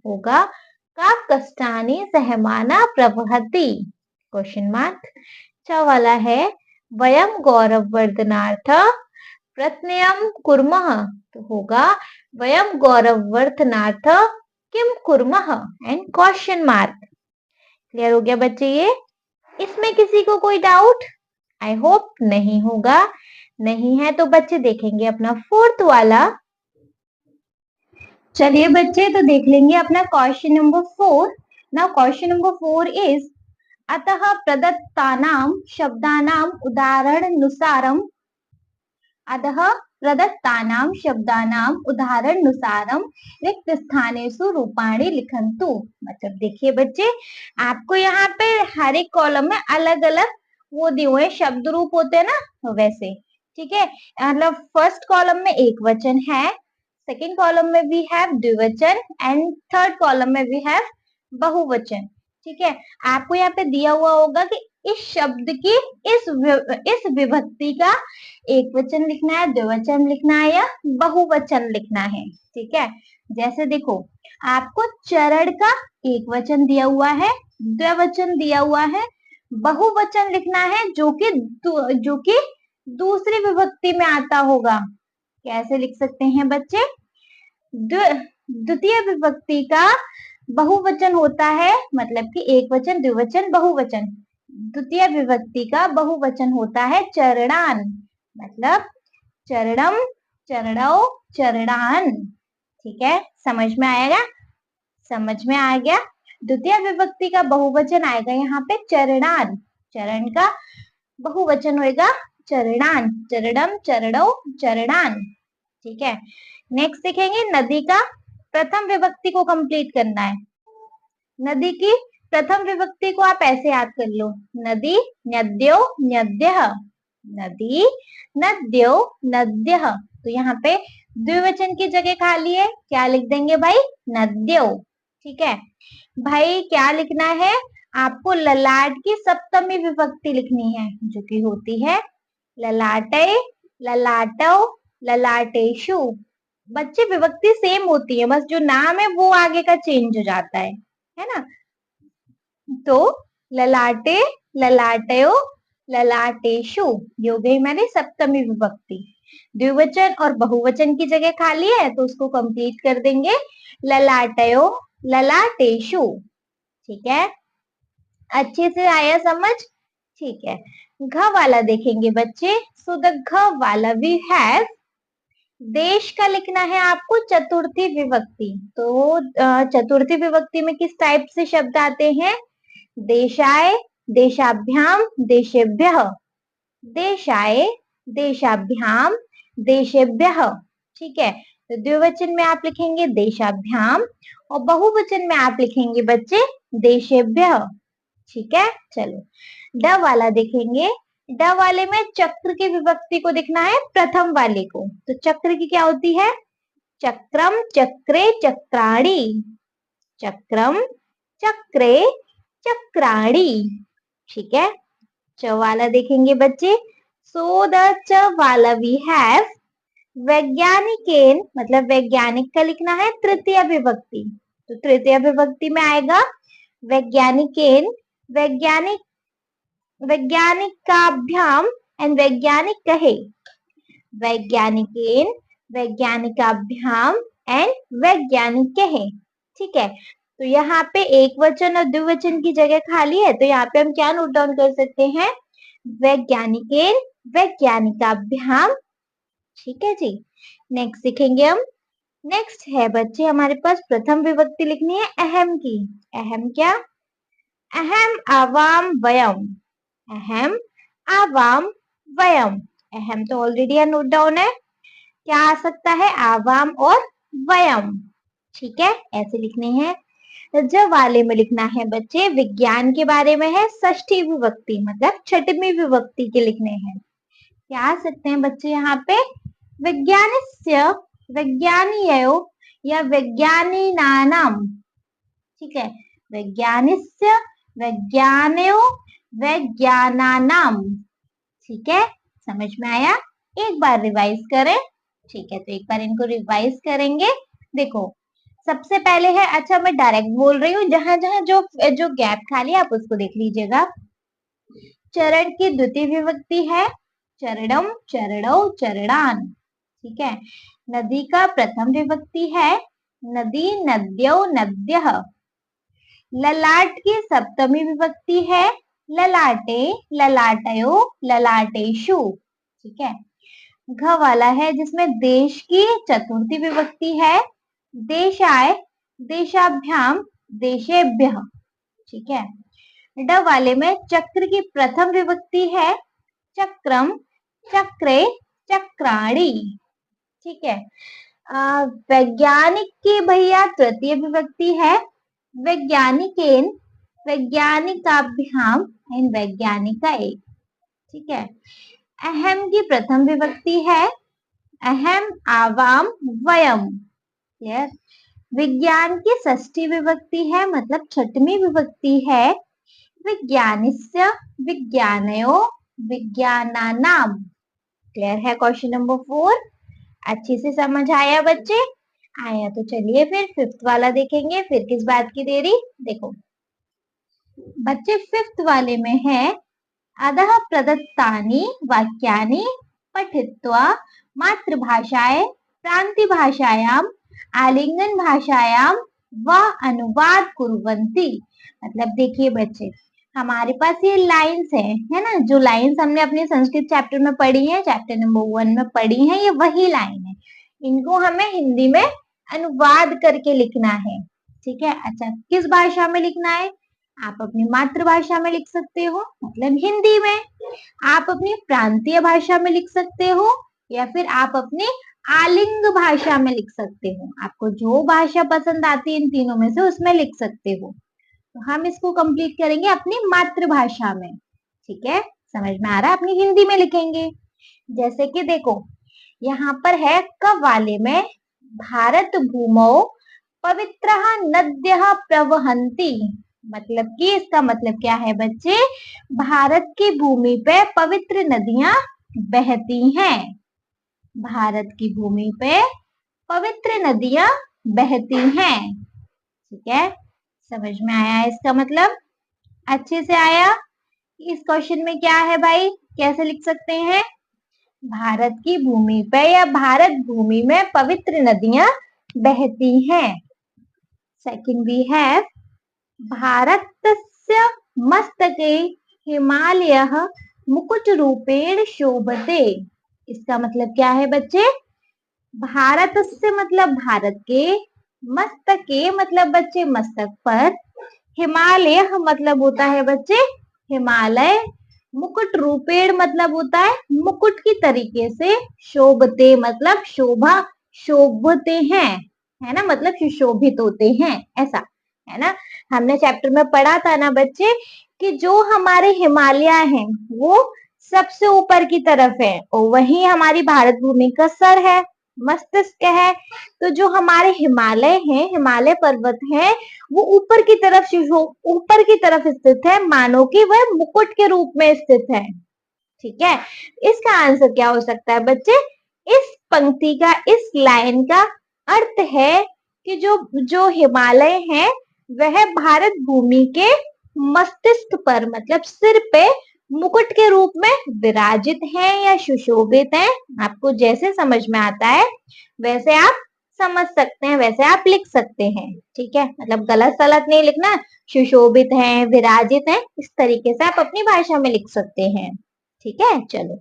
होगा का कष्टानि सहमाना प्रवहति, क्वेश्चन मार्क। च वाला है वयम गौरववर्धनार्थ प्रत्ययम कुर्मः, तो होगा वयम गौरववर्धनार्थ किम कुर्मः एंड क्वेश्चन मार्क। क्लियर हो गया बच्चे ये? इसमें किसी को कोई डाउट? आई होप नहीं होगा। नहीं है तो बच्चे देखेंगे अपना फोर्थ वाला। चलिए बच्चे तो देख लेंगे अपना question number 4। Now question number 4 is अतः प्रदत्तानां शब्दानां उदाहरणानुसारम, अतः प्रदत्तानां शब्दानां उदाहरणानुसारम रिक्त स्थानेषु रूपाणि लिखन्तु। मतलब देखिए बच्चे, आपको यहाँ पे हर एक कॉलम में अलग अलग वो दिए हुए शब्द रूप होते हैं ना, वैसे। ठीक है, मतलब फर्स्ट कॉलम में एक वचन है, सेकेंड कॉलम में वी हैव द्विवचन एंड थर्ड कॉलम में वी हैव बहुवचन। ठीक है, आपको यहाँ पे दिया हुआ होगा कि इस शब्द की इस विभक्ति का एक वचन लिखना है, द्विवचन लिखना है या बहुवचन लिखना है। ठीक है, जैसे देखो आपको चरण का एक वचन दिया हुआ है, द्विवचन दिया हुआ है, बहुवचन लिखना है जो कि दूसरी विभक्ति में आता होगा। कैसे लिख सकते हैं बच्चे? द्वितीय विभक्ति का बहुवचन होता है, मतलब कि एक वचन, द्विवचन, बहुवचन। द्वितीय विभक्ति का बहुवचन होता है चरणान, मतलब चरणम, चरणौ, चरणान। ठीक है, समझ में आएगा? समझ में आ गया? द्वितीय विभक्ति का बहुवचन आएगा यहाँ पे चरणान, चरण का बहुवचन होएगा चरणान, चरणम, चरणौ, चरणान। ठीक है, नेक्स्ट देखेंगे नदी का प्रथम विभक्ति को कंप्लीट करना है। नदी की प्रथम विभक्ति को आप ऐसे याद कर लो, नदी, नद्यो, नद्यः, नदी, नद्यो, नद्यः। तो यहाँ पे द्विवचन की जगह खाली है, क्या लिख देंगे भाई? नद्यो। ठीक है भाई, क्या लिखना है आपको? ललाट की सप्तमी विभक्ति लिखनी है, जो कि होती है ललाटे, ललाटव, ललाटेशु। बच्चे विभक्ति सेम होती है, बस जो नाम है वो आगे का चेंज हो जाता है ना? तो ललाटे, ललाटयो, ललाटेशु, ये हो गई हमारी सप्तमी विभक्ति। द्विवचन और बहुवचन की जगह खाली है तो उसको कंप्लीट कर देंगे ललाटयो, ललाटेशु। ठीक है, अच्छे से आया समझ? ठीक है, घ वाला देखेंगे बच्चे। सो द घ वाला वी हैव, देश का लिखना है आपको चतुर्थी विभक्ति। तो चतुर्थी विभक्ति में किस टाइप से शब्द आते हैं? देशाय, देशाभ्याम, देशेभ्यः, देशाय, देशाभ्याम, देशेभ्यः। ठीक है, तो द्विवचन में आप लिखेंगे देशाभ्याम और बहुवचन में आप लिखेंगे बच्चे देशेभ्यः। ठीक है, चलो ड वाला देखेंगे। ड वाले में चक्र की विभक्ति को दिखना है, प्रथम वाले को। तो चक्र की क्या होती है? चक्रम, चक्रे, चक्राणी, चक्रम, चक्रे, चक्राणी। ठीक है, च वाला देखेंगे बच्चे। सो द च वाला वी हैव, वैज्ञानिकेन, मतलब वैज्ञानिक का लिखना है तृतीय विभक्ति। तो तृतीय विभक्ति में आएगा वैज्ञानिकेन, वैज्ञानिक, वैज्ञानिकाभ्याम एंड वैज्ञानिक कहे, वैज्ञानिकेन, वैज्ञानिकाभ्याम एंड वैज्ञानिक कहे। ठीक है, तो यहाँ पे एक वचन और द्विवचन की जगह खाली है, तो यहाँ पे हम क्या नोट डाउन कर सकते हैं? वैज्ञानिकेन, वैज्ञानिकाभ्याम। ठीक है जी, नेक्स्ट सीखेंगे हम। नेक्स्ट है बच्चे हमारे पास प्रथम विभक्ति लिखनी है अहम की। अहम क्या? अहम, आवाम, वयम, अहम, आवाम, वयम। अहम तो ऑलरेडी नोट डाउन है, क्या आ सकता है? आवाम और वयम। ठीक है, ऐसे लिखने हैं। ज वाले में लिखना है बच्चे विज्ञान के बारे में है, षष्ठी विभक्ति, मतलब छठवीं विभक्ति के लिखने हैं। क्या आ सकते हैं बच्चे यहाँ पे? विज्ञानस्य, विज्ञानीयो या विज्ञानिनानाम। ठीक है, विज्ञानस्य, विज्ञानयो, विज्ञानानाम। ठीक है, समझ में आया? एक बार रिवाइज करें। ठीक है, तो एक बार इनको रिवाइज करेंगे। देखो, सबसे पहले है, अच्छा मैं डायरेक्ट बोल रही हूँ, जहां जहां जो गैप खाली है आप उसको देख लीजिएगा। चरण की द्वितीय विभक्ति है चरणम, चरणौ, चरणान। ठीक है, नदी का प्रथम विभक्ति है नदी, नद्यौ, नद्यः। ललाट की सप्तमी विभक्ति है ललाटे, ललाटयो, ललाटेशु। ठीक है, घ वाला है जिसमें देश की चतुर्थी विभक्ति है देशाय, देशाभ्याम, देशेभ्यः। ठीक है, ड वाले में चक्र की प्रथम विभक्ति है चक्रम, चक्रे, चक्राणी। ठीक है, वैज्ञानिक की भैया तृतीय विभक्ति है वैज्ञानिकेन, वैज्ञानिकाभ्याम एंड वैज्ञानिका एक। ठीक है, अहम की प्रथम विभक्ति है अहम, आवाम, वयम। क्लियर? विज्ञान की षष्ठी विभक्ति है, मतलब छठवीं विभक्ति है विज्ञानिस्य, विज्ञानयो, विज्ञानानाम। क्लियर है? क्वेश्चन नंबर 4 अच्छे से समझ आया बच्चे? आया तो चलिए फिर फिफ्थ वाला देखेंगे। फिर किस बात की देरी? देखो, बच्चे फिफ्थ वाले में है अधः प्रदत्तानि वाक्यानि पठित्वा मातृभाषाए प्रान्तिभाषायां आलिंगन भाषायां व अनुवाद कुर्वन्ति। मतलब देखिए बच्चे, हमारे पास ये लाइंस है ना, जो लाइंस हमने अपने संस्कृत चैप्टर में पढ़ी है, चैप्टर नंबर 1 में पढ़ी है, ये वही लाइन है। इनको हमें हिंदी में अनुवाद करके लिखना है। ठीक है, अच्छा किस भाषा में लिखना है? आप अपनी मातृभाषा में लिख सकते हो, मतलब हिंदी में। आप अपनी प्रांतीय भाषा में लिख सकते हो, या फिर आप अपनी आलिंग भाषा में लिख सकते हो। आपको जो भाषा पसंद आती है इन तीनों में से उसमें लिख सकते हो। तो हम इसको कंप्लीट करेंगे अपनी मातृभाषा में। ठीक है, समझ में आ रहा है? अपनी हिंदी में लिखेंगे। जैसे कि देखो, यहाँ पर है क वाले में भारत भूमौ पवित्र नद्य प्रवहंती। मतलब कि इसका मतलब क्या है बच्चे? भारत की भूमि पे पवित्र नदियां बहती हैं। भारत की भूमि पे पवित्र नदियां बहती हैं। ठीक है, समझ में आया इसका मतलब? अच्छे से आया? इस क्वेश्चन में क्या है भाई, कैसे लिख सकते हैं? भारत की भूमि पे या भारत भूमि में पवित्र नदियां बहती हैं। सेकंड वी हैव भारतस्य मस्तके हिमालयः मुकुट रूपेण शोभते। इसका मतलब क्या है बच्चे? भारत से मतलब भारत के, मस्तके मतलब बच्चे मस्तक पर, हिमालय मतलब होता है बच्चे हिमालय, मुकुट रूपेण मतलब होता है मुकुट की तरीके से, शोभते मतलब शोभा, शोभते हैं, है ना, मतलब सुशोभित होते हैं, ऐसा है ना। हमने चैप्टर में पढ़ा था ना बच्चे कि जो हमारे हिमालय हैं वो सबसे ऊपर की तरफ है और वही हमारी भारत भूमि का सर है, मस्तिष्क है। तो जो हमारे हिमालय हैं, हिमालय पर्वत है, वो ऊपर की तरफ, ऊपर की तरफ स्थित है, मानो कि वह मुकुट के रूप में स्थित है। ठीक है, इसका आंसर क्या हो सकता है बच्चे? इस पंक्ति का, इस लाइन का अर्थ है कि जो जो हिमालय है वह भारत भूमि के मस्तिष्क पर मतलब सिर पे मुकुट के रूप में विराजित है या सुशोभित है। आपको जैसे समझ में आता है वैसे आप समझ सकते हैं, वैसे आप लिख सकते हैं। ठीक है, मतलब गलत सलत नहीं लिखना, सुशोभित है, विराजित है, इस तरीके से आप अपनी भाषा में लिख सकते हैं। ठीक है, चलो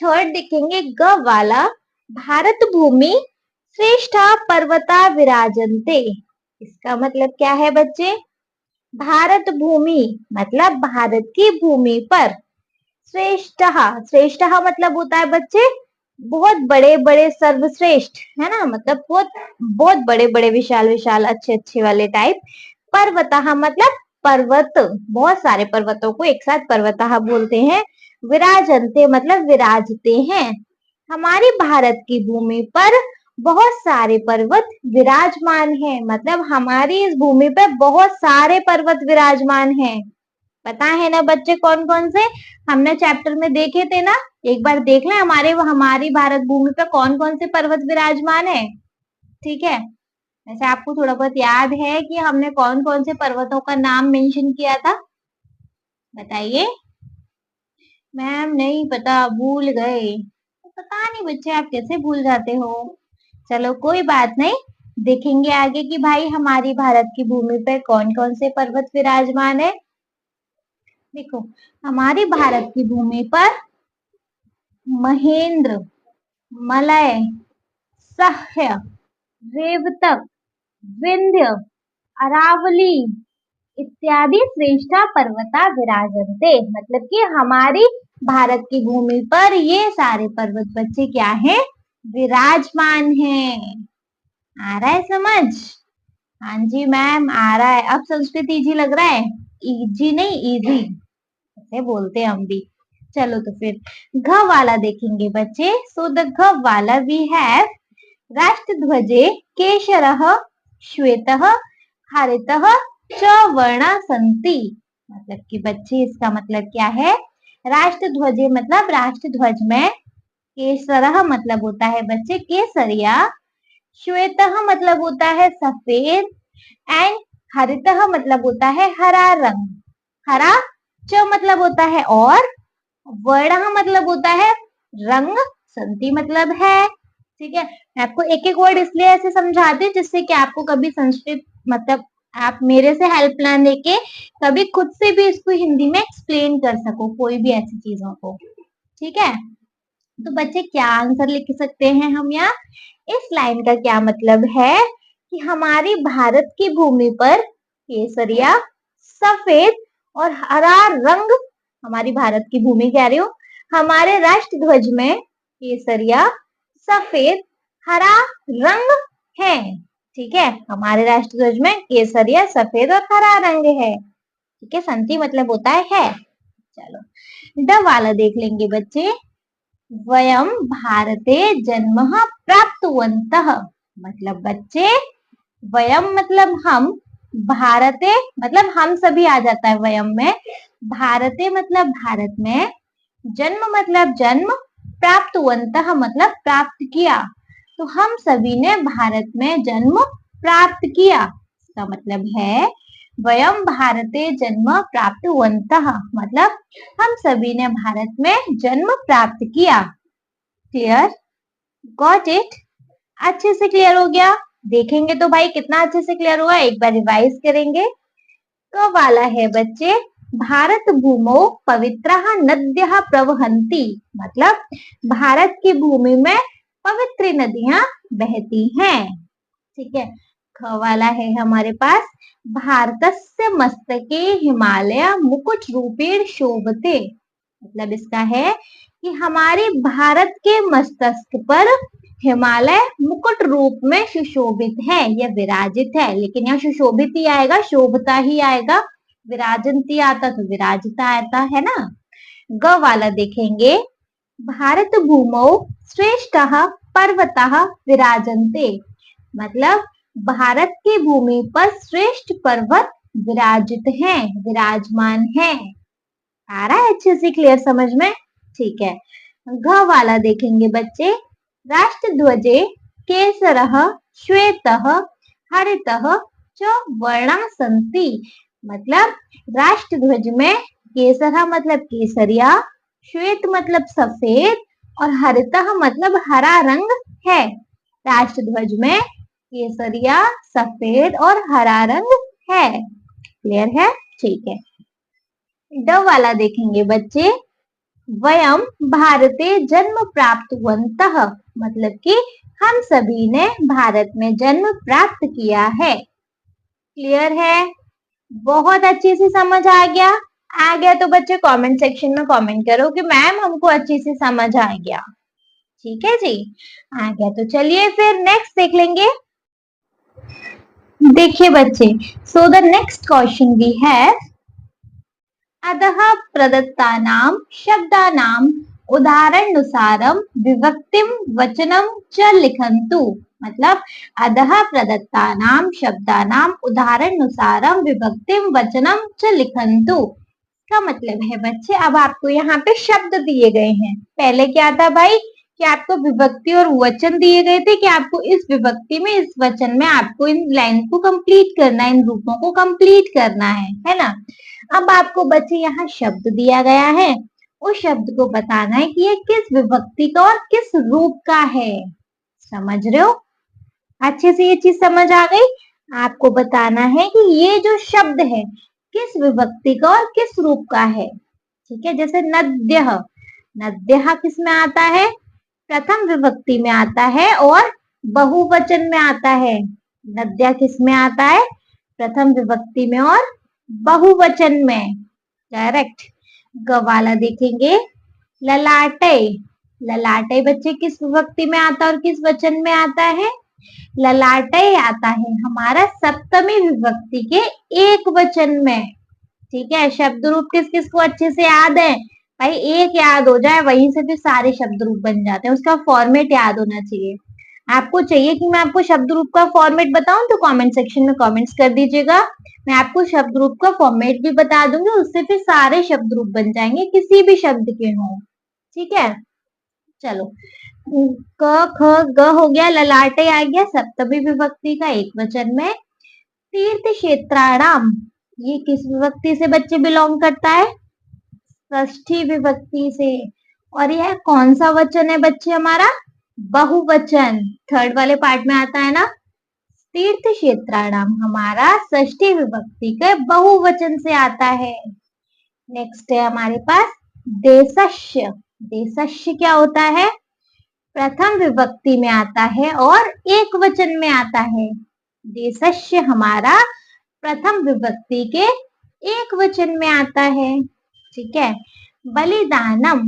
थर्ड देखेंगे ग वाला, भारत भूमि श्रेष्ठा पर्वता विराजन्ते। इसका मतलब क्या है बच्चे? भारत भूमि मतलब भारत की भूमि पर, श्रेष्ठ, श्रेष्ठ मतलब होता है बच्चे बहुत बड़े बड़े, सर्वश्रेष्ठ, है ना, मतलब बहुत बहुत बड़े बड़े, विशाल विशाल, अच्छे अच्छे वाले टाइप। पर्वतः मतलब पर्वत, बहुत सारे पर्वतों को एक साथ पर्वतः बोलते हैं। विराजन्ते मतलब विराजते हैं। हमारी भारत की भूमि पर बहुत सारे पर्वत विराजमान हैं, मतलब हमारी इस भूमि पर बहुत सारे पर्वत विराजमान हैं। पता है ना बच्चे कौन कौन से? हमने चैप्टर में देखे थे ना, एक बार देख लें हमारी भारत भूमि पर कौन कौन से पर्वत विराजमान है। ठीक है, वैसे आपको थोड़ा बहुत याद है कि हमने कौन कौन से पर्वतों का नाम मेंशन किया था? बताइए। मैम नहीं पता, भूल गए। पता नहीं बच्चे आप कैसे भूल जाते हो। चलो कोई बात नहीं, देखेंगे आगे कि भाई हमारी भारत की भूमि पर कौन कौन से पर्वत विराजमान है। देखो, हमारी भारत की भूमि पर महेंद्र, मलय, सह्य, रेवतक, विंध्य, अरावली इत्यादि श्रेष्ठा पर्वता विराजन्ते। मतलब कि हमारी भारत की भूमि पर ये सारे पर्वत बच्चे क्या हैं? विराजमान हैं। आ रहा है समझ? हाँ जी मैम आ रहा है। अब संस्कृत इजी लग रहा है? इजी नहीं, इजी ऐसे बोलते हैं हम भी। चलो तो फिर घ वाला देखेंगे बच्चे। सो द घ वाला वी हैव राष्ट्रध्वजे केशरः श्वेतः हरितः च वर्णा सन्ति। मतलब कि बच्चे इसका मतलब क्या है? राष्ट्रध्वजे मतलब राष्ट्र ध्वज में, केसरः मतलब होता है बच्चे केसरिया, श्वेतः मतलब होता है सफेद, एंड हरितः मतलब होता है हरा रंग, हरा। च मतलब होता है और, वर्ण मतलब होता है रंग, संति मतलब है। ठीक है, मैं आपको एक एक वर्ड इसलिए ऐसे समझाती हूँ जिससे कि आपको कभी संस्कृत मतलब आप मेरे से हेल्प ना लेके कभी खुद से भी इसको हिंदी में एक्सप्लेन कर सको कोई भी ऐसी चीजों को। ठीक है, तो बच्चे क्या आंसर लिख सकते हैं हम यहाँ? इस लाइन का क्या मतलब है कि हमारी भारत की भूमि पर केसरिया, सफेद और हरा रंग, हमारी भारत की भूमि कह रही हूँ, हमारे राष्ट्र ध्वज में केसरिया, सफेद, हरा रंग है। ठीक है, हमारे राष्ट्र ध्वज में केसरिया, सफेद और हरा रंग है। ठीक है, संति मतलब होता है। चलो, ड वाला देख लेंगे बच्चे। वयम भारते जन्म प्राप्तवन्तः, मतलब बच्चे वयम मतलब हम, भारते मतलब हम सभी आ जाता है वयम में, भारते मतलब भारत में, जन्म मतलब जन्म, प्राप्तवन्तः मतलब प्राप्त किया, तो हम सभी ने भारत में जन्म प्राप्त किया। इसका मतलब है वयम भारते जन्म प्राप्तवन्तः, मतलब हम सभी ने भारत में जन्म प्राप्त किया। क्लियर? Got it? अच्छे से क्लियर हो गया? देखेंगे तो भाई कितना अच्छे से क्लियर हुआ, एक बार रिवाइज करेंगे। तो वाला है बच्चे, भारत भूमो पवित्रः नद्यः प्रवहन्ति, मतलब भारत की भूमि में पवित्र नदियां बहती हैं। ठीक है, ख वाला है हमारे पास, भारतस्य मस्तके हिमालय मुकुट रूपेण शोभते, मतलब इसका है कि हमारे भारत के मस्तक पर हिमालय मुकुट रूप में सुशोभित है या विराजित है, लेकिन यहाँ सुशोभित ही आएगा, शोभता ही आएगा, विराजंती आता तो विराजिता आता है ना। ग वाला देखेंगे, भारत भूमौ श्रेष्ठः पर्वतः विराजन्ते, मतलब भारत की भूमि पर श्रेष्ठ पर्वत विराजित हैं, विराजमान हैं। आ रहा है अच्छे से क्लियर समझ में? ठीक है, घ वाला देखेंगे बच्चे, राष्ट्र ध्वजे केसरः श्वेतः हरितः च वर्णा सन्ति, मतलब राष्ट्र ध्वज में केसरा मतलब केसरिया, श्वेत मतलब सफेद और हरितः मतलब हरा रंग है। राष्ट्र ध्वज में केसरिया, सफेद और हरा रंग है। क्लियर है? ठीक है, ड वाला देखेंगे बच्चे, वयम भारते जन्म प्राप्तवन्तः, मतलब कि हम सभी ने भारत में जन्म प्राप्त किया है। क्लियर है? बहुत अच्छे से समझ आ गया? आ गया तो बच्चे कमेंट सेक्शन में कमेंट करो कि मैम हमको अच्छे से समझ आ गया। ठीक है जी, आ गया तो चलिए फिर नेक्स्ट देख लेंगे। देखिए बच्चे, so the next question we have, अधः प्रदत्तानां शब्दानां उदाहरणानुसारं विभक्तिं वचनं च लिखन्तु, मतलब अधः प्रदत्तानां शब्दानां उदाहरणानुसारं विभक्तिं वचनं च लिखन्तु का मतलब है बच्चे, अब आपको यहाँ पे शब्द दिए गए हैं। पहले क्या था भाई कि आपको विभक्ति और वचन दिए गए थे कि आपको इस विभक्ति में इस वचन में आपको इन लाइन को कंप्लीट करना है, इन रूपों को कंप्लीट करना है ना। अब आपको बच्चे यहाँ शब्द दिया गया है, उस शब्द को बताना है कि ये किस विभक्ति का और किस रूप का है। समझ रहे हो? अच्छे से ये चीज समझ आ गई? आपको बताना है कि ये जो शब्द है किस विभक्ति का और किस रूप का है। ठीक है, जैसे नद्यः, नद्यः किस में आता है? प्रथम विभक्ति में आता है और बहुवचन में आता है। नद्या किस में आता है? प्रथम विभक्ति में और बहुवचन में। करेक्ट। गवाला देखेंगे, ललाटे, ललाटे बच्चे किस विभक्ति में आता है और किस वचन में आता है? ललाटे आता है हमारा सप्तमी विभक्ति के एक वचन में। ठीक है, शब्द रूप किस किस को अच्छे से याद है? भाई एक याद हो जाए वहीं से फिर सारे शब्द रूप बन जाते हैं, उसका फॉर्मेट याद होना चाहिए। आपको चाहिए कि मैं आपको शब्द रूप का फॉर्मेट बताऊं तो कमेंट सेक्शन में कमेंट्स कर दीजिएगा, मैं आपको शब्द रूप का फॉर्मेट भी बता दूंगी, उससे फिर सारे शब्द रूप बन जाएंगे किसी भी शब्द के हो। ठीक है, चलो, क ख ग हो गया, ललाटे आ गया सप्तमी विभक्ति का एक वचन में। तीर्थ क्षेत्राणाम, ये किस विभक्ति से बच्चे बिलोंग करता है? षष्ठी विभक्ति से। और यह कौन सा वचन है बच्चे हमारा? बहुवचन। थर्ड वाले पार्ट में आता है ना। तीर्थ क्षेत्राणाम हमारा षष्ठी विभक्ति के बहुवचन से आता है। नेक्स्ट है हमारे पास देशस्य। देशस्य क्या होता है? प्रथम विभक्ति में आता है और एक वचन में आता है। देशस्य हमारा प्रथम विभक्ति के एक वचन में आता है। ठीक है। बलिदानम,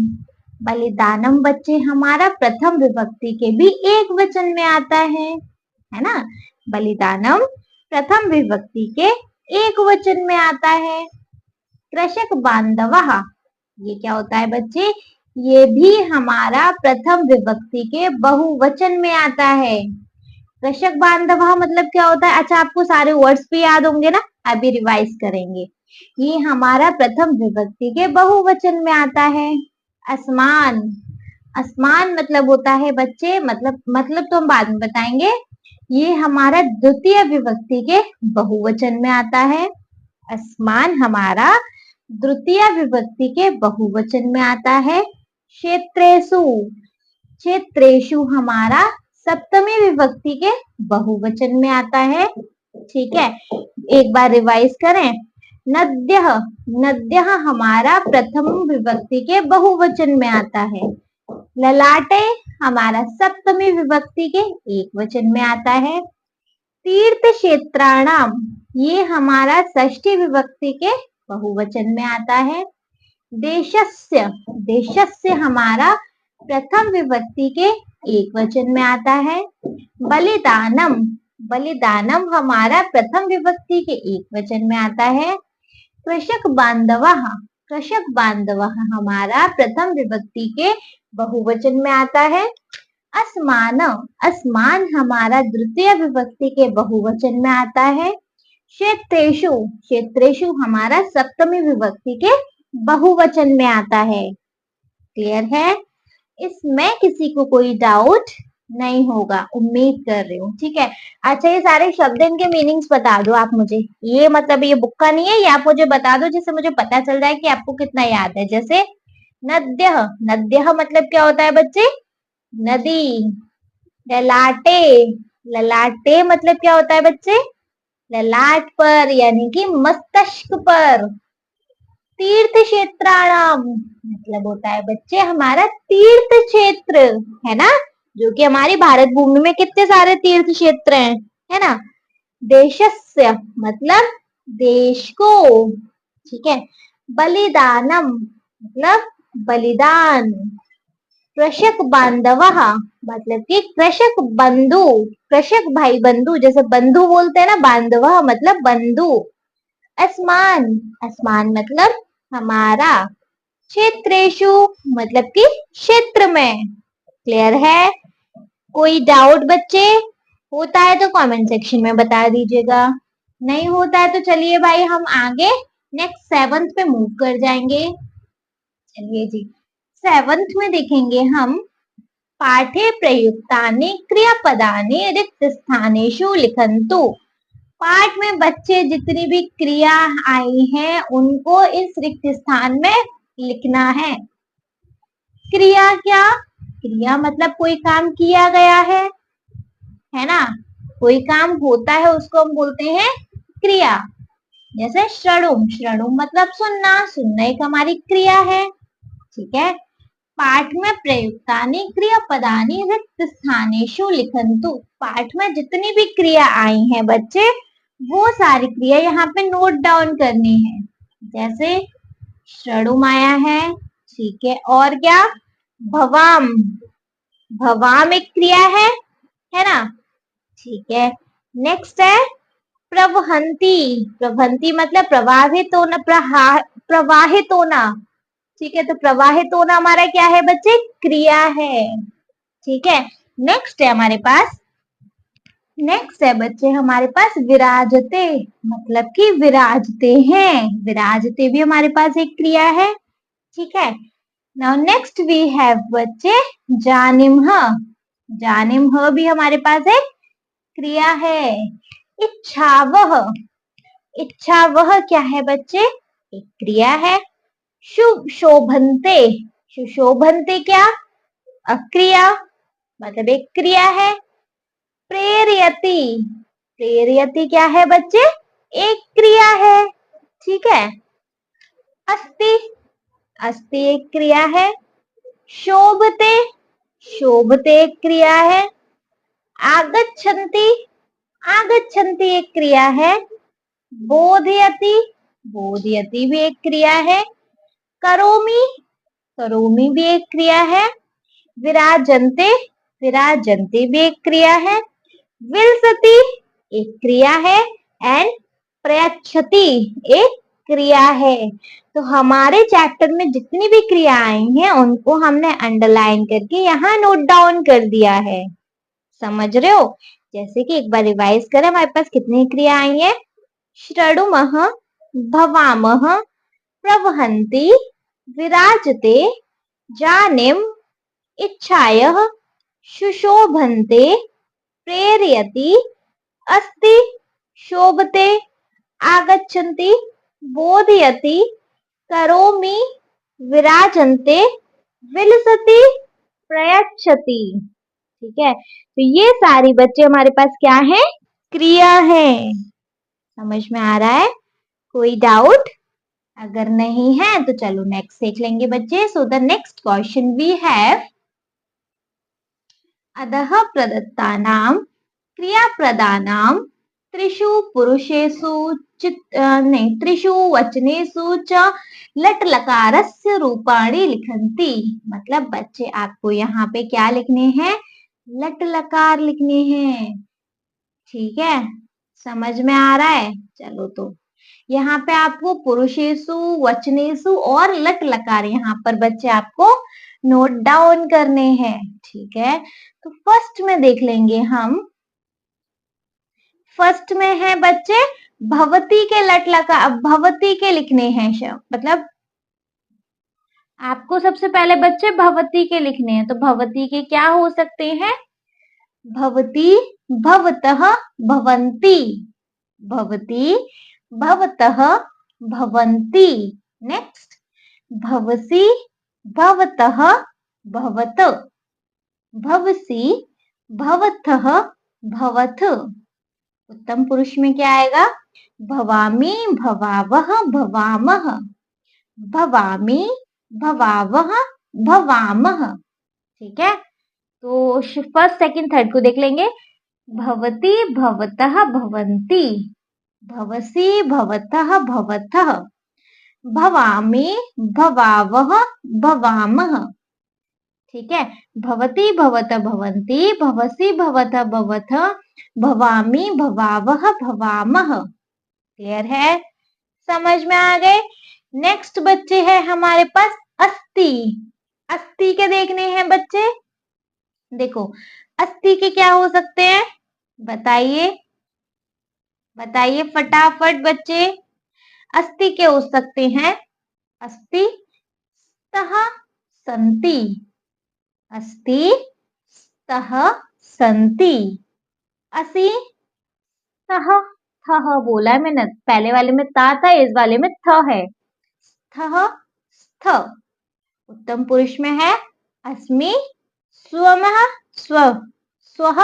बलिदानम बच्चे हमारा प्रथम विभक्ति के भी एक वचन में आता है ना। बलिदानम प्रथम विभक्ति के एक वचन में आता है। कृषक बांधवः, ये क्या होता है बच्चे? ये भी हमारा प्रथम विभक्ति के बहुवचन में आता है। कृषक बांधवः मतलब क्या होता है? अच्छा, आपको सारे वर्ड्स भी याद होंगे ना, अभी रिवाइज करेंगे। ये हमारा प्रथम विभक्ति के बहुवचन में आता है। असमान, असमान मतलब होता है बच्चे, मतलब तो हम बाद में बताएंगे। ये हमारा द्वितीय विभक्ति के बहुवचन में आता है। असमान हमारा द्वितीय विभक्ति के बहुवचन में आता है। क्षेत्रेषु, क्षेत्रेषु हमारा सप्तमी विभक्ति के बहुवचन में आता है। ठीक है, एक बार रिवाइज करें। नद्यः, नद्यः हमारा प्रथम विभक्ति के बहुवचन में आता है। ललाटे हमारा सप्तमी विभक्ति के एक वचन में आता है। तीर्थ क्षेत्राणाम, ये हमारा षष्ठी विभक्ति के बहुवचन में आता है। देशस्य, देशस्य हमारा प्रथम विभक्ति के एक वचन में आता है। बलिदानम, बलिदानम हमारा प्रथम विभक्ति के एक वचन में आता है। कृषक बांधवः, कृषक बांधवः हमारा प्रथम विभक्ति के बहुवचन में आता है। असमान, असमान हमारा द्वितीय विभक्ति के बहुवचन में आता है। क्षेत्रेषु, क्षेत्रेषु हमारा सप्तमी विभक्ति के बहुवचन में आता है। क्लियर है? इसमें किसी को कोई डाउट नहीं होगा, उम्मीद कर रही हूँ। ठीक है। अच्छा, ये सारे शब्द, इनके मीनिंग्स बता दो आप मुझे। ये मतलब ये बुक का नहीं है, ये आप मुझे बता दो, जिससे मुझे पता चल जाए कि आपको कितना याद है। जैसे नद्यः, नद्यः मतलब क्या होता है बच्चे? नदी। ललाटे, ललाटे मतलब क्या होता है बच्चे? ललाट पर, यानी कि मस्तिष्क पर। तीर्थ क्षेत्राणाम मतलब होता है बच्चे हमारा तीर्थ क्षेत्र, है ना, जो कि हमारी भारत भूमि में कितने सारे तीर्थ क्षेत्र हैं, है ना। देशस्य मतलब देश को। ठीक है। बलिदानम मतलब बलिदान। कृषक बांधवः मतलब कि कृषक बंधु, कृषक भाई बंधु, जैसे बंधु बोलते हैं ना, बांधवः मतलब बंधु। असमान, असमान मतलब हमारा। क्षेत्रेषु मतलब कि क्षेत्र में। क्लियर है? कोई डाउट बच्चे? होता है तो कमेंट सेक्शन में बता दीजिएगा, नहीं होता है तो चलिए भाई हम आगे नेक्स्ट 7th पे मूव कर जाएंगे। चलिए जी, 7th में देखेंगे हम पाठे प्रयुक्तानि क्रियापदानि रिक्त स्थानेषु लिखन्तु। पाठ में बच्चे जितनी भी क्रिया आई हैं उनको इस रिक्त स्थान में लिखना है। क्रिया क्या? क्रिया मतलब कोई काम किया गया है ना, कोई काम होता है उसको हम बोलते हैं क्रिया। जैसे श्रणुम, श्रणुम मतलब सुनना, सुनना एक हमारी क्रिया है। ठीक है। पाठ में प्रयुक्तानि क्रियापदानि रिक्त स्थानेषु लिखन्तु। पाठ में जितनी भी क्रिया आई हैं बच्चे, वो सारी क्रिया यहाँ पे नोट डाउन करनी है। जैसे श्रणुम आया है, ठीक है, और क्या? भवाम, भवाम एक क्रिया है ना। ठीक है। नेक्स्ट है प्रवहंती, प्रवहंती मतलब प्रवाहित होना, प्रवाहित होना। ठीक है, तो प्रवाहित होना हमारा क्या है बच्चे? क्रिया है। ठीक है। नेक्स्ट है हमारे पास, नेक्स्ट है बच्चे हमारे पास विराजते, मतलब कि विराजते हैं। विराजते भी हमारे पास एक क्रिया है। ठीक है। नाउ नेक्स्ट वी हैव बच्चे जानिमह, जानिमह भी हमारे पास एक क्रिया है। इच्छावह, इच्छावह क्या है बच्चे? एक क्रिया है। शुभ शोभन्ते, सुशोभन्ते क्या? अक्रिया, मतलब एक क्रिया है। प्रेरयति, प्रेरयति क्या है बच्चे? एक क्रिया है। ठीक है। अस्ति, अस्ति एक क्रिया है। शोभते, शोभते एक क्रिया है। आगच्छन्ति, आगच्छन्ति एक क्रिया है। बोधयति, बोधयति भी एक क्रिया है। करोमि, करोमि भी एक क्रिया है। विराजन्ते, विराजन्ते भी एक क्रिया है। विलसति एक क्रिया है। एंड प्रयच्छति एक क्रिया है। तो हमारे चैप्टर में जितनी भी क्रियाएं हैं उनको हमने अंडरलाइन करके यहाँ नोट डाउन कर दिया है। समझ रहे हो? जैसे कि एक बार रिवाइज करें, हमारे पास कितनी क्रियाएं हैं? श्रृणुमः, भवामः, प्रवहन्ति, विराजते, जानिम, इच्छायः, सुशोभन्ते, प्रेरयति, अस्ति, शोभते, आगच्छन्ति, बोधयति, करोमि, विराजन्ते, विलसति, प्रयच्छति। ठीक है, तो ये सारी बच्चे हमारे पास क्या है? क्रिया है। समझ में आ रहा है? कोई डाउट? अगर नहीं है तो चलो नेक्स्ट देख लेंगे बच्चे। So the next question we have, अधः प्रदत्तानां क्रियापदानां त्रिषु पुरुषेषु त्रिषु वचनेषु च लट लकारस्य रूपाणि लिखन्ति। मतलब बच्चे आपको यहाँ पे क्या लिखने हैं? लट लकार लिखने हैं। ठीक है, समझ में आ रहा है? चलो, तो यहाँ पे आपको पुरुषेषु, वचनेषु और लट लकार यहाँ पर बच्चे आपको नोट डाउन करने हैं। ठीक है, तो फर्स्ट में देख लेंगे हम। फर्स्ट में है बच्चे भवती के लट लकार, भवती के लिखने हैं मतलब आपको सबसे पहले बच्चे भवती के लिखने हैं। तो भवती के क्या हो सकते हैं? भवती, भवतः, भवन्ति, भवती, भवतः, भवन्ति। नेक्स्ट, भवसी, भवतः, भवत, भवसी, भवतः, भवथ। उत्तम पुरुष में क्या आएगा? भवामि, भवावह, भवामः, भवामि, भवावह, भवामः। ठीक है, तो फर्स्ट सेकंड थर्ड को देख लेंगे। भवती, भवतः, भवन्ति, भवसी, भवतः, भवथः, भवामि, भवावह, भवामः। ठीक है, भवती, भवत, भवन्ति, भवसी, भवत, भवथ, भवामि, भवावह, भवामः। क्लियर है? समझ में आ गए? नेक्स्ट बच्चे है हमारे पास अस्ति। अस्ति के देखने हैं बच्चे। देखो, अस्ति के क्या हो सकते हैं? बताइए, बताइए फटाफट बच्चे। अस्ति के हो सकते हैं? अस्ति, स्तः, सन्ति, अस्ति, स्तः, सन्ति, असि, सह, थह बोला है मैंने, पहले वाले में ता था, इस वाले में थ है। स्थः, स्थ। उत्तम पुरुष में है अस्मि, स्वमः, स्व, स्वः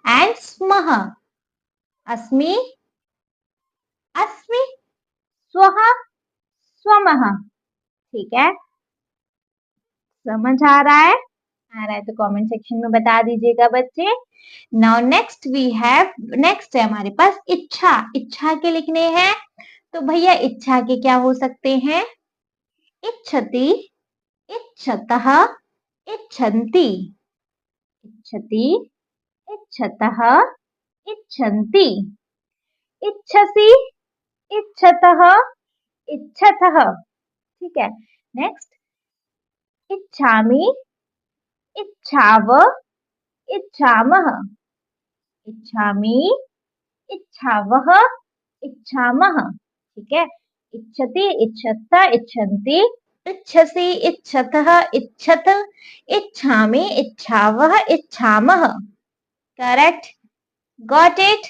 एंड स्मः। अस्मि, अस्मि, स्वः, स्वमः। ठीक है, समझ आ रहा है? आ रहा है तो कमेंट सेक्शन में बता दीजिएगा बच्चे। Now next we have, next है हमारे पास इच्छा। इच्छा के लिखने हैं। तो भैया इच्छा के क्या हो सकते हैं? इच्छति, इच्छतः, इच्छन्ति, इच्छति, इच्छतः, इच्छन्ति, इच्छसि, इच्छतः, इच्छतः। ठीक है, नेक्स्ट इच्छामि, इच्छाव, इच्छामः, इच्छामि, इच्छावः, इच्छामः। ठीक है, इच्छति, इच्छत, इच्छन्ति, इच्छसि, इच्छतः, इच्छत, इच्छामि, इच्छावः, इच्छामः। Correct, got it?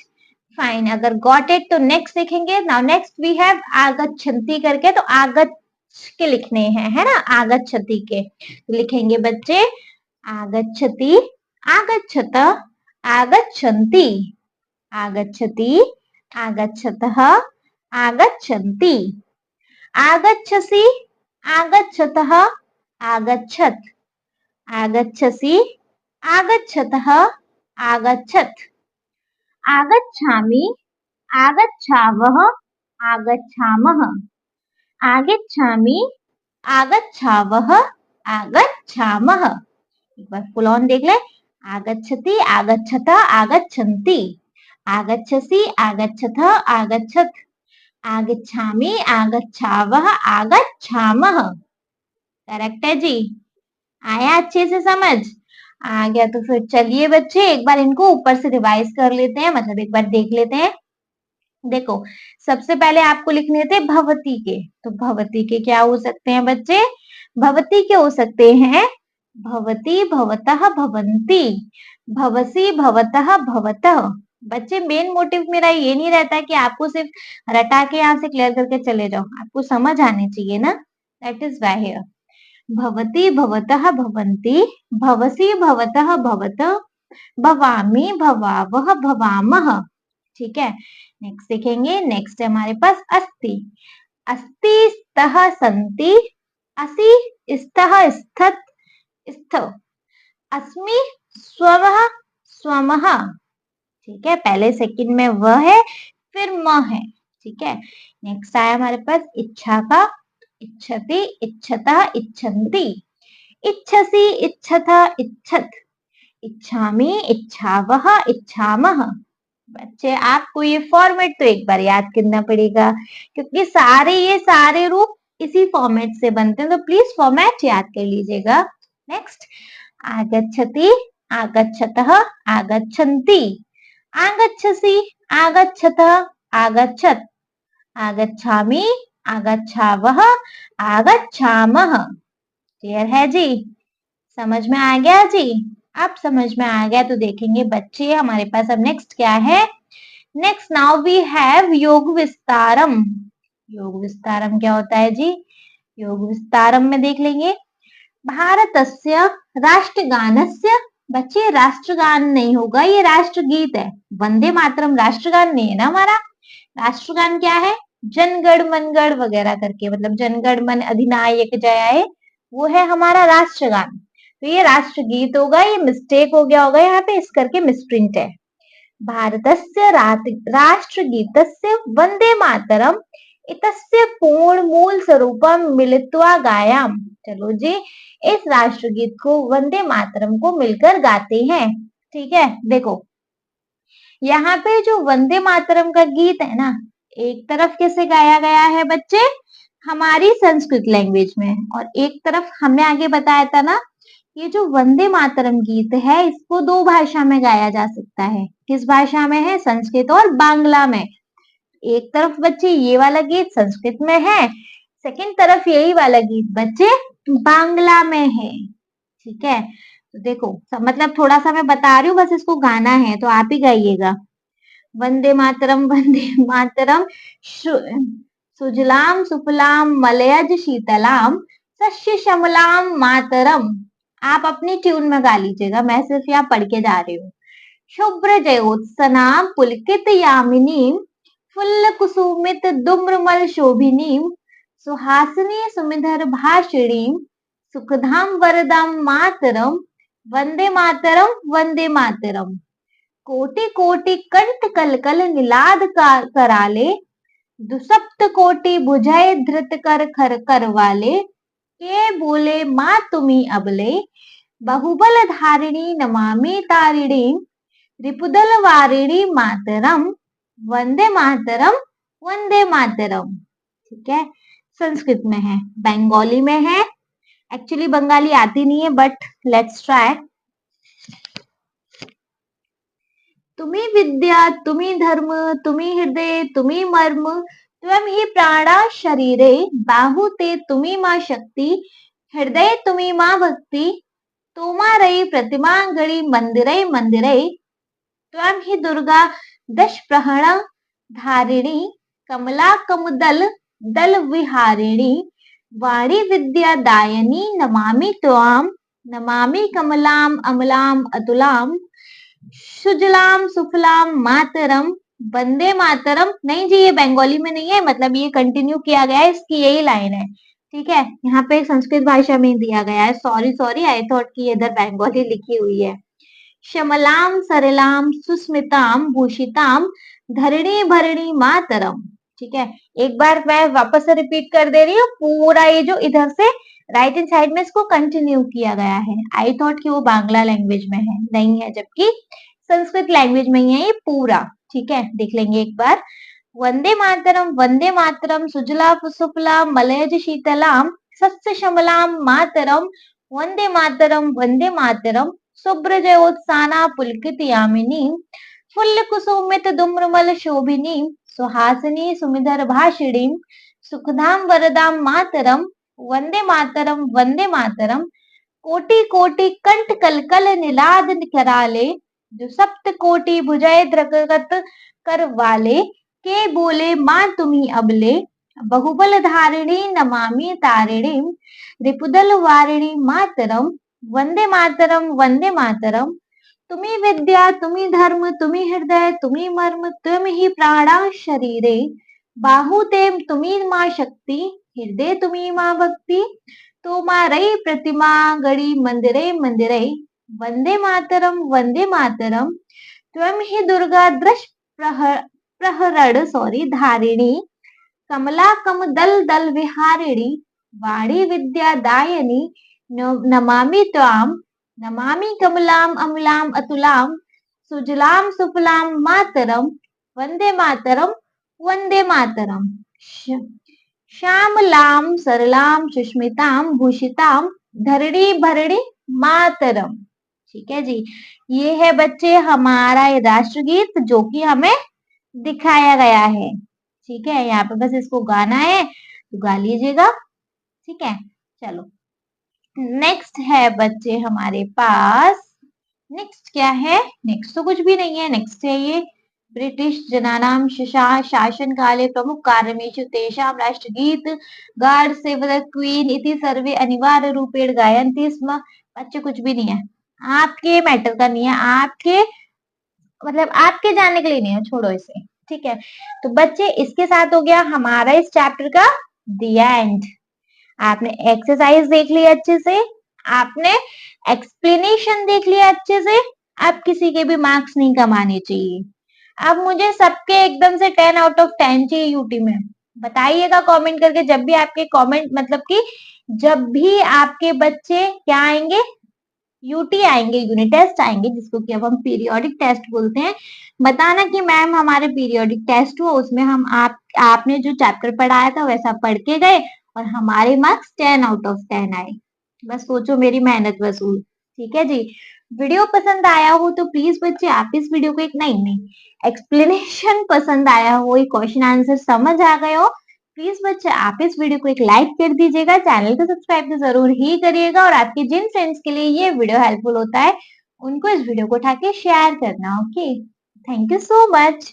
फाइन, अगर गॉट इट तो नेक्स्ट लिखेंगे। नाउ नेक्स्ट वी हैव आगच्छन्ति करके, तो आगच्छ के लिखने हैं, है ना, आगच्छति के तो लिखेंगे बच्चे आगच्छति, आगच्छत, आगच्छन्ति, आगच्छति, आगच्छतः, आगच्छन्ति, आगच्छसि, आगच्छतः, आगच्छत्, आगच्छसि, आगच्छतः, आगच्छत्, आगच्छामि, आगच्छावः, आगच्छामः, आगच्छामि, आगच्छावः, आगच्छामः। एक बार फुल ऑन देख ले। आगच्छति, आगच्छत, आगच्छन्ति, आगच्छसि, आगच्छथ, आगच्छत्, आगच्छामि, आगच्छावः, आगच्छामः। करेक्ट है जी, आया अच्छे से समझ आ गया? तो फिर चलिए बच्चे एक बार इनको ऊपर से रिवाइज कर लेते हैं, मतलब एक बार देख लेते हैं। देखो, सबसे पहले आपको लिखने थे भवती के, तो भवती के क्या हो सकते हैं बच्चे? भवती के हो सकते हैं भवती, भवतः, भवन्ति, भवसी, भवतः, भवतः। बच्चे मेन मोटिव मेरा ये नहीं रहता कि आपको सिर्फ रटा के यहाँ से क्लियर करके चले जाओ, आपको समझ आनी चाहिए ना, दैट इज वाई हियर। भवती, भवतः, भवन्ति, भवसी, भवतः, भवतः, भवामि, भवावः, भवामः। ठीक है, नेक्स्ट देखेंगे। नेक्स्ट है हमारे पास अस्ति, अस्ति, स्तः, सन्ति, असि, स्तः, स्थत्, स्थ, अस्मि, स्वः, स्वमः। ठीक है, पहले सेकंड में व है, फिर म है। ठीक है, नेक्स्ट आया हमारे पास इच्छा का, इच्छति, इच्छतः, इच्छन्ति, इच्छसि, इच्छथ, इच्छत्, इच्छामि, इच्छावः, इच्छामः। बच्चे आपको ये फॉर्मेट तो एक बार याद करना पड़ेगा, क्योंकि ये सारे रूप इसी फॉर्मेट से बनते हैं, तो प्लीज फॉर्मेट याद कर लीजिएगा। नेक्स्ट, आगच्छति, आगच्छतः, आगच्छन्ति, आगच्छसि, आगच्छतः, आगच्छत्, आगच्छामि, आगच्छावः, आगच्छामः। क्लियर है जी? समझ में आ गया जी? अब समझ में आ गया तो देखेंगे बच्चे हमारे पास अब नेक्स्ट क्या है। नेक्स्ट नाउ वी हैव योग विस्तारम। योग विस्तारम क्या होता है जी? योग विस्तारम में देख लेंगे भारतस्य राष्ट्रगानस्य। बच्चे राष्ट्रगान नहीं होगा, ये राष्ट्रगीत है। वंदे मातरम राष्ट्रगान नहीं है ना हमारा। राष्ट्रगान क्या है? जनगण मनगढ़ वगैरह करके, मतलब जनगण मन अधिनायक जय, वो है हमारा राष्ट्रगान। तो ये राष्ट्रगीत होगा, ये मिस्टेक हो गया होगा यहाँ पे, इस करके मिसप्रिंट है। भारतस्य राष्ट्रगीतस्य वंदे मातरम इतस्य पूर्ण मूल स्वरूपम मिलित्वा गायाम। चलो जी, इस राष्ट्रगीत को वंदे मातरम को मिलकर गाते हैं। ठीक है, देखो यहाँ पे जो वंदे मातरम का गीत है ना, एक तरफ कैसे गाया गया है बच्चे? हमारी संस्कृत लैंग्वेज में, और एक तरफ हमने आगे बताया था ना, ये जो वंदे मातरम गीत है इसको दो भाषा में गाया जा सकता है। किस भाषा में है? संस्कृत और बांग्ला में। एक तरफ बच्चे ये वाला गीत संस्कृत में है, सेकंड तरफ यही वाला गीत बच्चे बांग्ला में है। ठीक है, तो देखो मतलब थोड़ा सा मैं बता रही हूँ, बस इसको गाना है तो आप ही गाइएगा। वंदे मातरम, वंदे मातरम, सुजलाम सुफलाम मलयज शीतलाम सस्य श्यामलाम मातरम। आप अपनी ट्यून में गा लीजिएगा, मैं सिर्फ यहाँ पढ़ के जा रही हूँ। शुभ्र जयोत्सना पुलकित यामिनी फुल्ल कुसुमित दुम्रमल शोभिनी सुहासिनी सुमिधर भाषिणी सुखधाम वरदाम मातरम वंदे मातरम, वंदे मातरम। कोटि कोटि कंठ कलकल निलाद कराले दुसप्त कोटि भुजय धृत कर खर करवाले के बोले माँ तुम्ही अबले बहुबल धारिणी नमामि तारिणी रिपुदल वारिणी मातरम वंदे मातरम, वंदे मातरम। ठीक है, संस्कृत में है, बंगाली में है। एक्चुअली बंगाली आती नहीं है, बट लेट्स ट्राई। तुम्ही विद्या, तुम्ही धर्म, तुम्ही हृदय, तुम्ही मर्म, त्वं हि प्राणा शरीरे, बाहु ते तुम्ही माँ शक्ति, हृदय तुम्ही माँ भक्ति, तोमारई प्रतिमांगड़ी मंदिरई मंदिरई, त्वं हि दुर्गा दश प्रहण धारिणी कमला कमदल दल विहारिणी वाणी विद्या दायनी नमामि त्वाम नमामि कमलाम अमलाम अतुलाम सुजलाम सुफलाम मातरम वंदे मातरम। नहीं जी, ये बंगाली में नहीं है, मतलब ये कंटिन्यू किया गया है, इसकी यही लाइन है। ठीक है, यहाँ पे संस्कृत भाषा में दिया गया है। सॉरी सॉरी, आई थॉट कि इधर बंगाली लिखी हुई है। श्यामलाम सरलाम सुस्मिताम भूषिताम धरणी भरणी मातरम। ठीक है, एक बार मैं वापस से रिपीट कर दे रही हूँ, पूरा ये जो इधर से राइट हैंड साइड में इसको कंटिन्यू किया गया है। आई थॉट कि वो बांग्ला लैंग्वेज में है, नहीं है, जबकि संस्कृत लैंग्वेज में ही है ये पूरा। ठीक है, देख लेंगे एक बार। वंदे मातरम सुजला सुफलाम मलयज शीतलाम सस्य श्यामलाम मातरम वंदे मातरम शुभ्रजयोत्साना पुलकित यामिनी फुल्ल कुसुमित दुम्रमल शोभिनी सुहासिनी सुमिधर भाषिणी सुखदाम वरदाम मातरम वंदे मातरम कोटि कोटि कंठ कलकल निलाद कराले जो सप्त कोटि भुजय द्रगत कर वाले के बोले मां तुम्ही अबले बहुबल धारिणी नमामि तारिणी रिपुदल वारिणी मातरम वंदे मातरम तुम्ही विद्या तुम्ही धर्म तुम्ही हृदय तुम्ही मर्म तुम ही प्राणा शरीरे बाहुते तुम्ही मां शक्ती हृदय तुम्ही मां भक्ती तो मारई प्रतिमा गड़ी मंदिरे मंदिरे वंदे मातरम त्वं ही दुर्गा दृश प्रहरण सॉरी धारिणी कमला कम दल दल विहारिणी वाणी विद्या दायनी नमामि त्वाम नमामि कमलाम अमलाम अतुलाम सुजलाम सुफलाम मातरम वंदे मातरम श्यामलाम सरलाम सुष्मिताम भूषिताम धरणी भरणी मातरम। ठीक है जी, ये है बच्चे हमारा राष्ट्रगीत जो कि हमें दिखाया गया है। ठीक है, यहाँ पे बस इसको गाना है तो गा लीजिएगा। ठीक है, चलो नेक्स्ट है बच्चे हमारे पास। नेक्स्ट क्या है? नेक्स्ट तो कुछ भी नहीं है। नेक्स्ट है ये ब्रिटिश जनानाम शासन काले प्रमुख कार्यमेषु तेषां राष्ट्रगीत गार्ड सेव द क्वीन इति सर्वे अनिवार्य रूपेण गायन्ति स्म। बच्चे कुछ भी नहीं है, आपके मैटर का नहीं है, आपके मतलब आपके जानने के लिए नहीं है, छोड़ो इसे। ठीक है, तो बच्चे इसके साथ हो गया हमारा इस चैप्टर का द एंड। आपने एक्सरसाइज देख ली अच्छे से, आपने एक्सप्लेनेशन देख लिया अच्छे से, अब किसी के भी मार्क्स नहीं कमाने चाहिए। अब मुझे सबके एकदम से 10 आउट ऑफ 10 चाहिए यूटी में। बताइएगा कमेंट करके, जब भी आपके कमेंट मतलब कि जब भी आपके बच्चे क्या आएंगे, यूटी आएंगे, यूनिट टेस्ट आएंगे, जिसको कि अब हम पीरियोडिक टेस्ट बोलते हैं, बताना कि मैम हमारे पीरियोडिक टेस्ट हुआ, उसमें हम आपने जो चैप्टर पढ़ाया था वैसा पढ़ के गए और हमारे मार्क्स 10 आउट ऑफ 10 आए। बस सोचो मेरी मेहनत वसूल। ठीक है जी, वीडियो पसंद आया हो तो प्लीज बच्चे आप इस वीडियो को एक नहीं एक्सप्लेनेशन पसंद आया हो, एक क्वेश्चन आंसर समझ आ गए हो, प्लीज बच्चे आप इस वीडियो को एक लाइक कर दीजिएगा, चैनल को सब्सक्राइब तो जरूर ही करिएगा और आपके जिन फ्रेंड्स के लिए ये वीडियो हेल्पफुल होता है उनको इस वीडियो को उठा के शेयर करना। Okay, thank you so much.